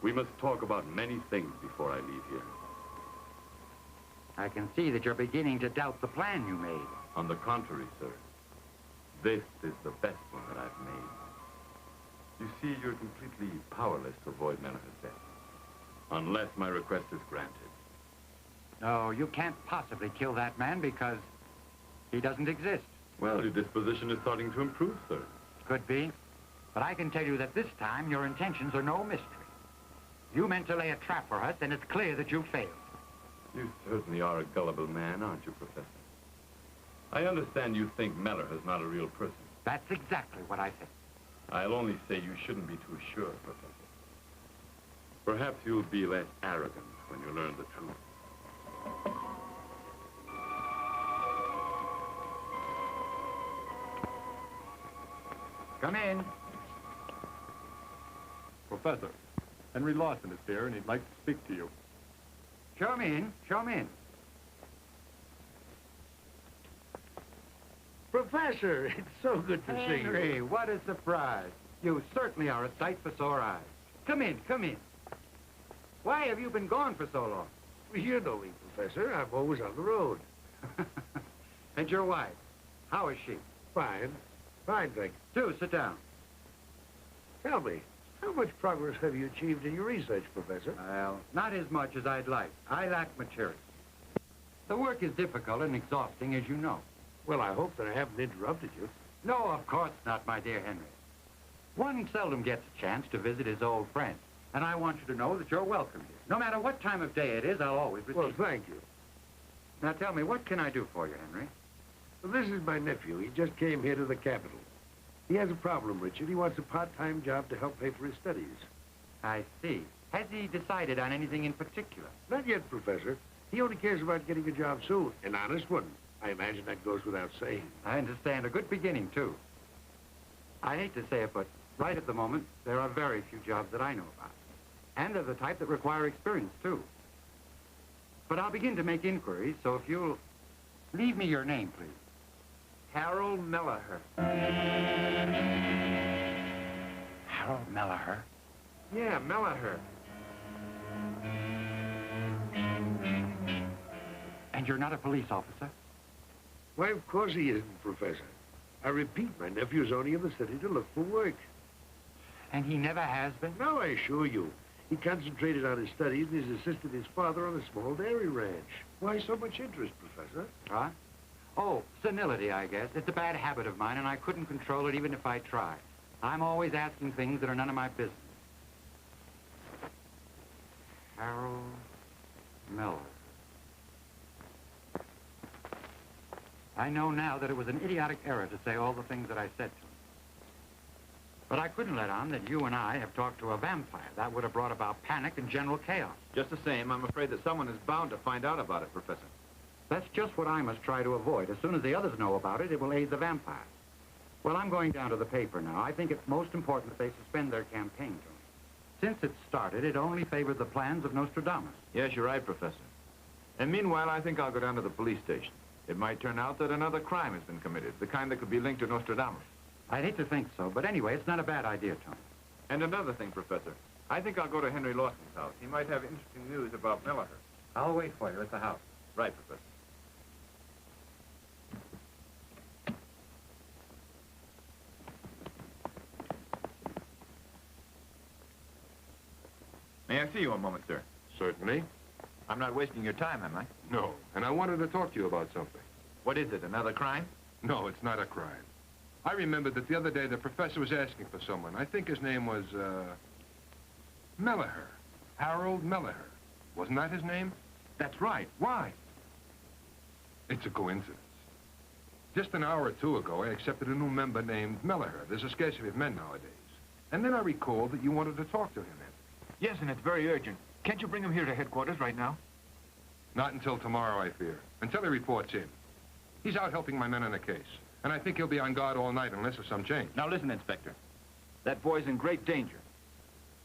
We must talk about many things before I leave here.
I can see that you're beginning to doubt the plan you made.
On the contrary, sir. This is the best one that I've made. You see, you're completely powerless to avoid Melliher's death. Unless my request is granted.
No, you can't possibly kill that man because he doesn't exist.
Well, your disposition is starting to improve, sir.
Could be. But I can tell you that this time your intentions are no mystery. You meant to lay a trap for us, and it's clear that you failed.
You certainly are a gullible man, aren't you, Professor? I understand you think Melliher's not a real person.
That's exactly what I said.
I'll only say you shouldn't be too sure, Professor. Perhaps you'll be less arrogant when you learn the truth.
Come in.
Professor, Henry Lawson is here, and he'd like to speak to you.
Show him in. Show him in.
Professor, it's so good to see you.
Henry, what a surprise. You certainly are a sight for sore eyes. Come in, come in. Why have you been gone for so long?
You know me, Professor. I'm always on the road.
And your wife, how is she?
Fine. Fine, thank you.
Do sit down.
Tell me, how much progress have you achieved in your research, Professor?
Well, not as much as I'd like. I lack material. The work is difficult and exhausting, as you know.
Well, I hope that I haven't interrupted you.
No, of course not, my dear Henry. One seldom gets a chance to visit his old friend. And I want you to know that you're welcome here. No matter what time of day it is, I'll always receive you.
Well, thank you.
Now tell me, what can I do for you, Henry?
Well, this is my nephew. He just came here to the capital. He has a problem, Richard. He wants a part-time job to help pay for his studies.
I see. Has he decided on anything in particular?
Not yet, Professor. He only cares about getting a job soon. An honest one. I imagine that goes without saying.
I understand. A good beginning, too. I hate to say it, but right at the moment, there are very few jobs that I know about. And they're the type that require experience, too. But I'll begin to make inquiries, so if you'll leave me your name, please.
Harold Melliher.
Harold Melliher?
Yeah, Melliher.
And you're not a police officer?
Why, of course he isn't, Professor. I repeat, my nephew's only in the city to look for work.
And he never has been?
No, I assure you. He concentrated on his studies and he's assisted his father on a small dairy ranch. Why so much interest, Professor?
Huh? Oh, senility, I guess. It's a bad habit of mine, and I couldn't control it even if I tried. I'm always asking things that are none of my business. Harold Miller. I know now that it was an idiotic error to say all the things that I said to him. But I couldn't let on that you and I have talked to a vampire. That would have brought about panic and general chaos.
Just the same, I'm afraid that someone is bound to find out about it, Professor.
That's just what I must try to avoid. As soon as the others know about it, it will aid the vampires. Well, I'm going down to the paper now. I think it's most important that they suspend their campaign to me. Since it started, it only favored the plans of Nostradamus.
Yes, you're right, Professor. And meanwhile, I think I'll go down to the police station. It might turn out that another crime has been committed, the kind that could be linked to Nostradamus.
I'd hate to think so, but anyway, it's not a bad idea, Tony.
And another thing, Professor. I think I'll go to Henry Lawson's house. He might have interesting news about Melliher.
I'll wait for you at the house.
Right, Professor. May I see you a moment, sir?
Certainly.
I'm not wasting your time, am I?
No, and I wanted to talk to you about something.
What is it, another crime?
No, it's not a crime. I remembered that the other day the professor was asking for someone. I think his name was, Melliher. Harold Melliher. Wasn't that his name?
That's right. Why?
It's a coincidence. Just an hour or two ago, I accepted a new member named Melliher. There's a scarcity of men nowadays. And then I recalled that you wanted to talk to him.
Yes, and it's very urgent. Can't you bring him here to headquarters right now?
Not until tomorrow, I fear. Until he reports in. He's out helping my men on a case. And I think he'll be on guard all night unless there's some change.
Now listen, Inspector. That boy's in great danger.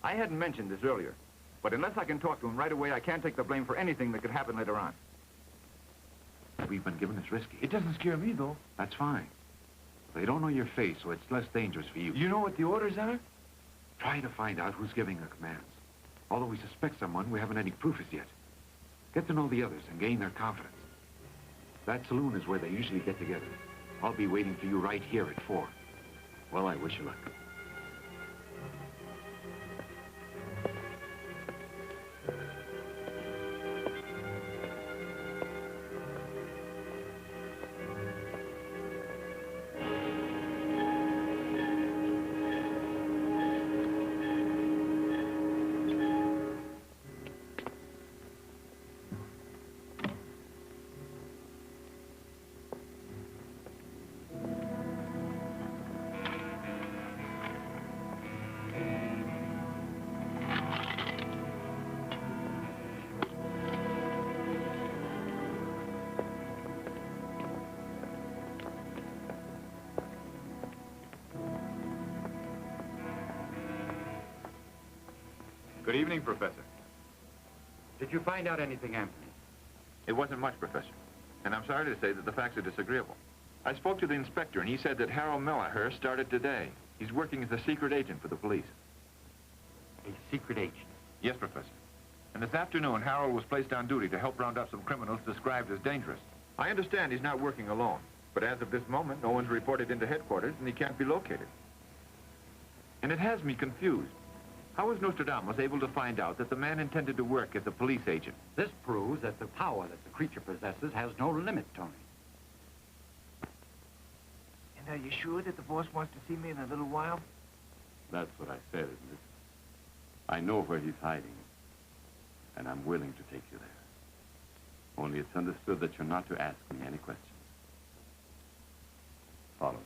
I hadn't mentioned this earlier, but unless I can talk to him right away, I can't take the blame for anything that could happen later on.
We've been given this risky.
It doesn't scare me, though.
That's fine. They don't know your face, so it's less dangerous for you.
You know what the orders are?
Try to find out who's giving the commands. Although we suspect someone, we haven't any proof as yet. Get to know the others and gain their confidence. That saloon is where they usually get together. I'll be waiting for you right here at 4. Well, I wish you luck.
Good evening, Professor.
Did you find out anything, Anthony?
It wasn't much, Professor. And I'm sorry to say that the facts are disagreeable. I spoke to the inspector, and he said that Harold Melliher started today. He's working as a secret agent for the police.
A secret agent?
Yes, Professor. And this afternoon, Harold was placed on duty to help round up some criminals described as dangerous. I understand he's not working alone, but as of this moment, no one's reported into headquarters, and he can't be located. And it has me confused. How was Nostradamus able to find out that the man intended to work as a police agent?
This proves that the power that the creature possesses has no limit, Tony.
And are you sure that the boss wants to see me in a little while?
That's what I said, isn't it? I know where he's hiding, and I'm willing to take you there. Only it's understood that you're not to ask me any questions. Follow me.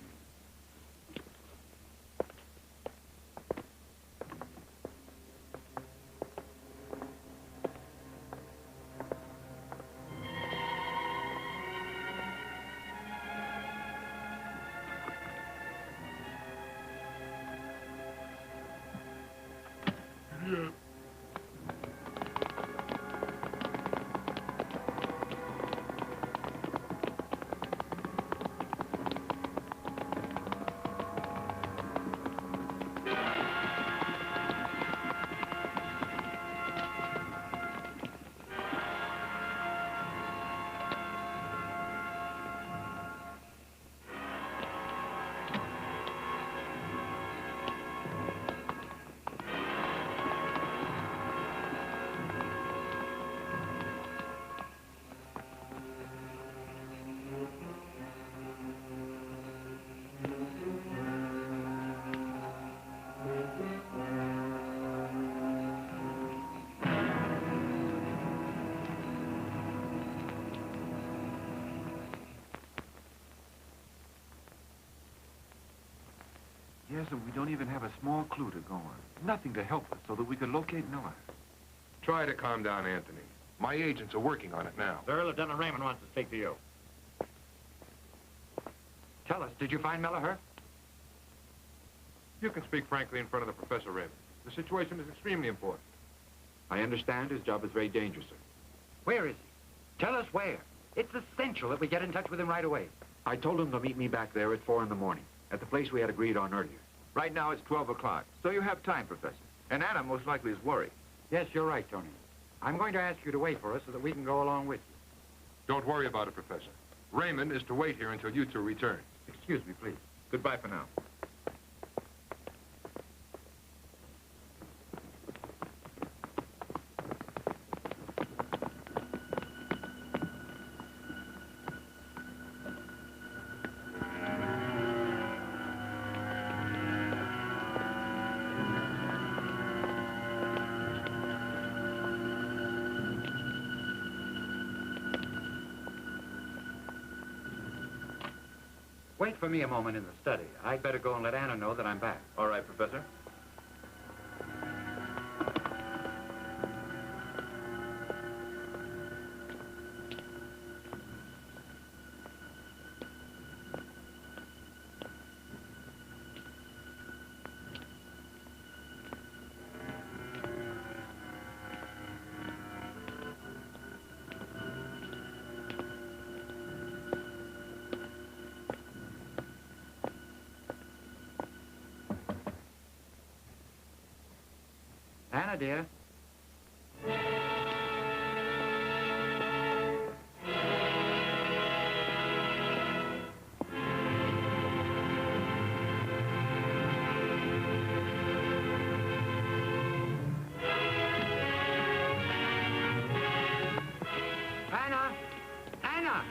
Yes, and we don't even have a small clue to go on. Nothing to help us so that we could locate Miller.
Try to calm down, Anthony. My agents are working on it now.
Sir, Lieutenant Raymond wants to speak to you.
Tell us, did you find Miller?
You can speak frankly in front of the Professor Raymond. The situation is extremely important.
I understand his job is very dangerous, sir.
Where is he? Tell us where. It's essential that we get in touch with him right away.
I told him to meet me back there at 4 in the morning, at the place we had agreed on earlier.
Right now it's 12 o'clock, so you have time, Professor. And Anna most likely is worried.
Yes, you're right, Tony. I'm going to ask you to wait for us so that we can go along with you.
Don't worry about it, Professor. Raymond is to wait here until you two return.
Excuse me, please.
Goodbye for now.
Wait for me a moment in the study. I'd better go and let Anna know that I'm back.
All right, Professor.
Anna, dear. Anna! Anna!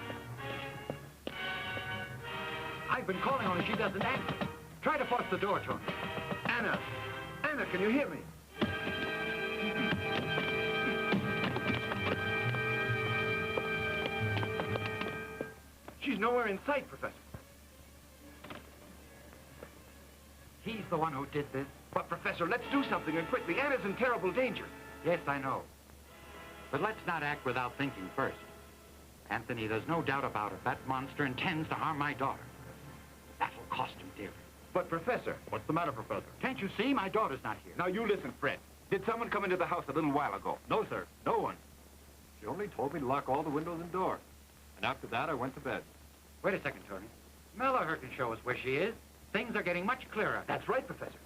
I've been calling on her. She doesn't answer. Try to force the door, Tony.
Anna! Anna, can you hear me? She's nowhere in sight, Professor.
He's the one who did this.
But, Professor, let's do something, and quickly. Anna's in terrible danger.
Yes, I know. But let's not act without thinking first. Anthony, there's no doubt about it. That monster intends to harm my daughter. That will cost him dearly.
But, Professor...
What's the matter, Professor?
Can't you see? My daughter's not here.
Now, you listen, Fred. Did someone come into the house a little while ago?
No, sir. No one.
She only told me to lock all the windows and doors. And after that, I went to bed.
Wait a second, Tony. Miller can show us where she is. Things are getting much clearer.
That's right, Professor.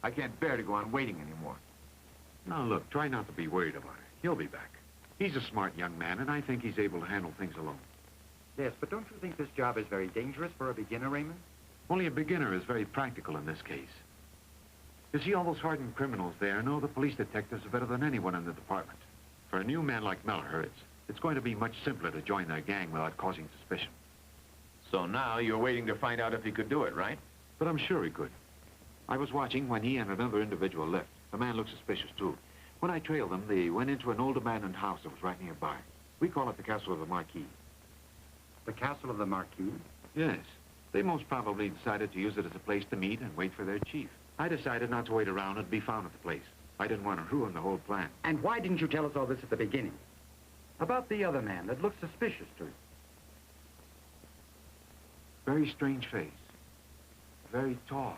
I can't bear to go on waiting anymore.
Now, look, try not to be worried about it. He'll be back. He's a smart young man, and I think he's able to handle things alone.
Yes, but don't you think this job is very dangerous for a beginner, Raymond?
Only a beginner is very practical in this case. You see, all those hardened criminals there know the police detectives better than anyone in the department. For a new man like Melliher, it's going to be much simpler to join their gang without causing suspicion.
So now you're waiting to find out if he could do it, right?
But I'm sure he could. I was watching when he and another individual left. The man looked suspicious, too. When I trailed them, they went into an old abandoned house that was right nearby. We call it the Castle of the Marquis.
The Castle of the Marquis?
Yes. They most probably decided to use it as a place to meet and wait for their chief. I decided not to wait around and be found at the place. I didn't want to ruin the whole plan.
And why didn't you tell us all this at the beginning? About the other man that looked suspicious to you.
Very strange face. Very tall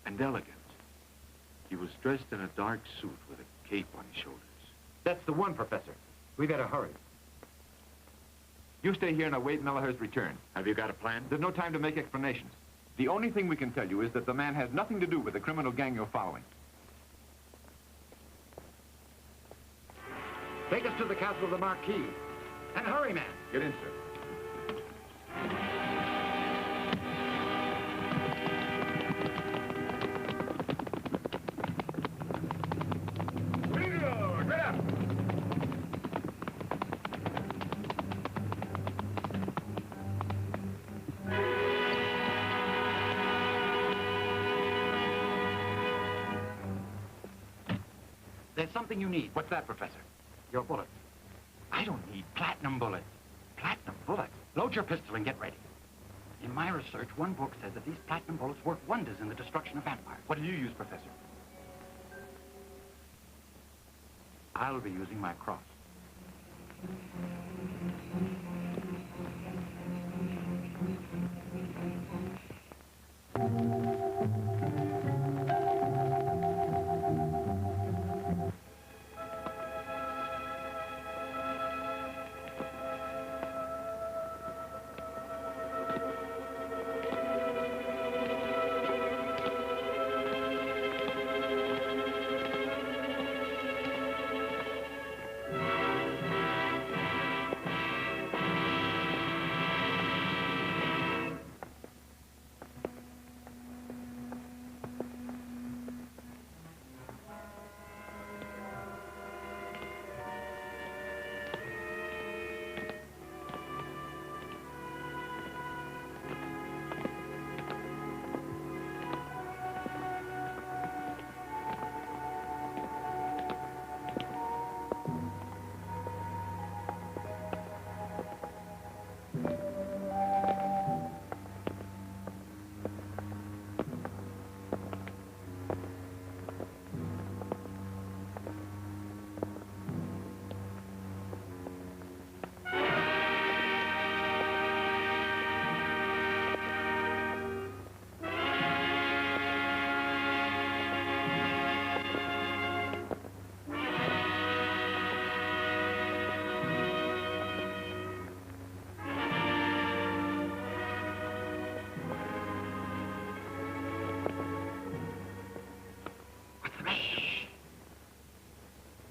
and elegant. He was dressed in a dark suit with a cape on his shoulders.
That's the one, Professor. We better hurry.
You stay here and await Melliher's return.
Have you got a plan?
There's no time to make explanations. The only thing we can tell you is that the man has nothing to do with the criminal gang you're following.
Take us to the Castle of the Marquis. And hurry, man.
Get in, sir.
Get up!
There's something you need.
What's that, Professor?
Your bullets. I don't need platinum bullets. Platinum bullets? Load your pistol and get ready. In my research, one book says that these platinum bullets work wonders in the destruction of vampires.
What do you use, Professor?
I'll be using my cross.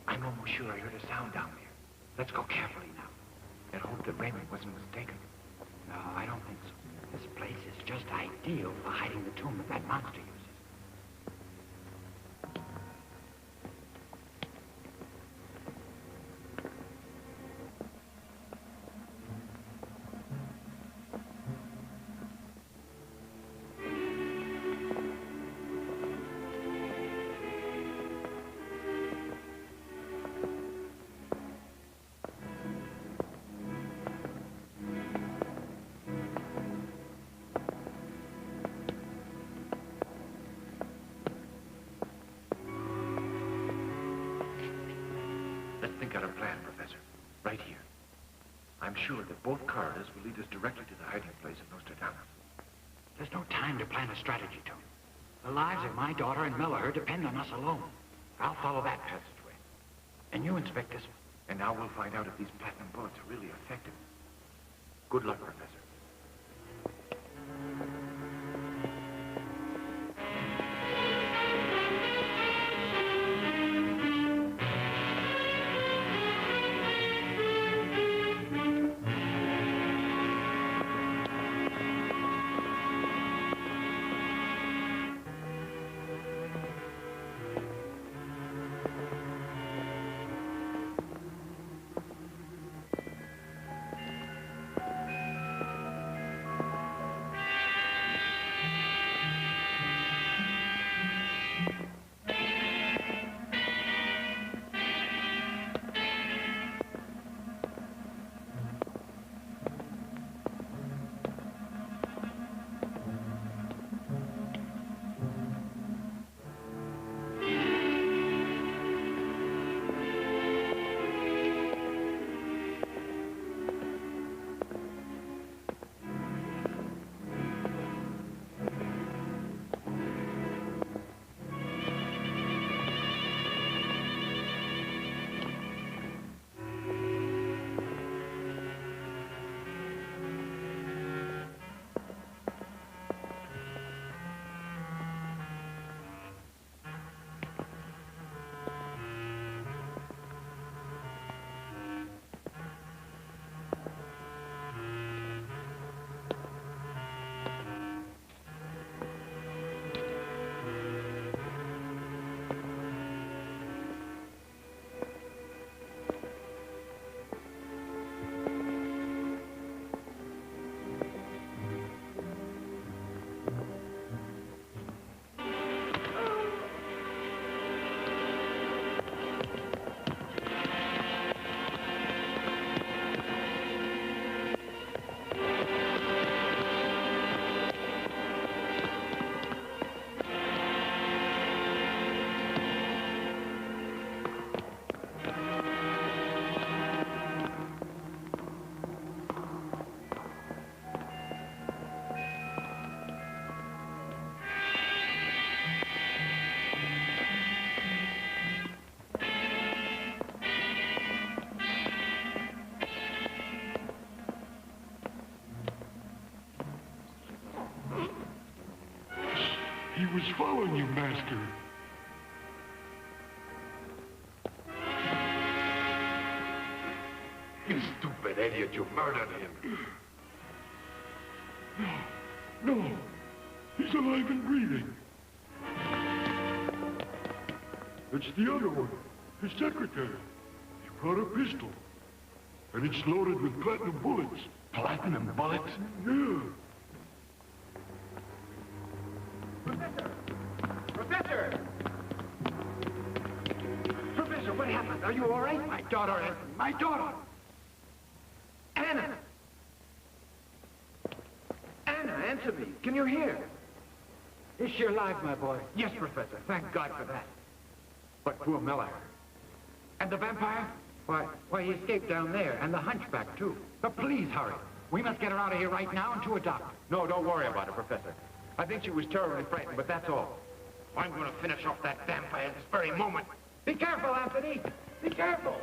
I'm almost sure I heard a sound down there. Let's go carefully now and hope that Raymond wasn't mistaken.
No, I don't think so. This place is just ideal for hiding the tomb that monster uses.
Got a plan, Professor. Right here. I'm sure that both corridors will lead us directly to the hiding place of Nostradamus.
There's no time to plan a strategy, Tony. The lives of my daughter and Melliher depend on us alone. I'll follow that passageway. And you inspect this one.
And now we'll find out if these platinum bullets are really effective. Good luck, Professor.
He was following you, Master.
You stupid idiot, you murdered him.
No, he's alive and breathing. It's the other one, his secretary. He brought a pistol, and it's loaded with platinum bullets.
Platinum bullets?
Yeah.
Professor! Professor, what happened? Are you all right? My daughter, Anthony. My daughter! Anna! Anna, answer me. Can you hear? Is she alive, my boy? Yes, Professor. Thank God for that. But poor Miller. And the vampire? Why, he escaped down there, and the hunchback, too. But please hurry. We must get her out of here right now and to a doctor.
No, don't worry about it, Professor. I think she was terribly frightened, but that's all.
I'm going to finish off that vampire this very moment. Be careful, Anthony. Be careful.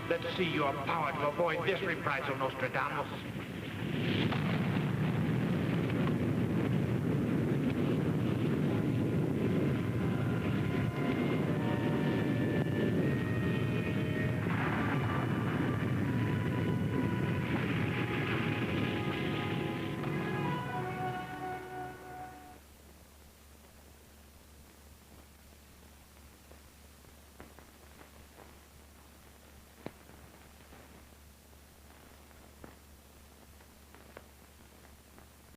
Let's see your power to avoid this reprisal, Nostradamus.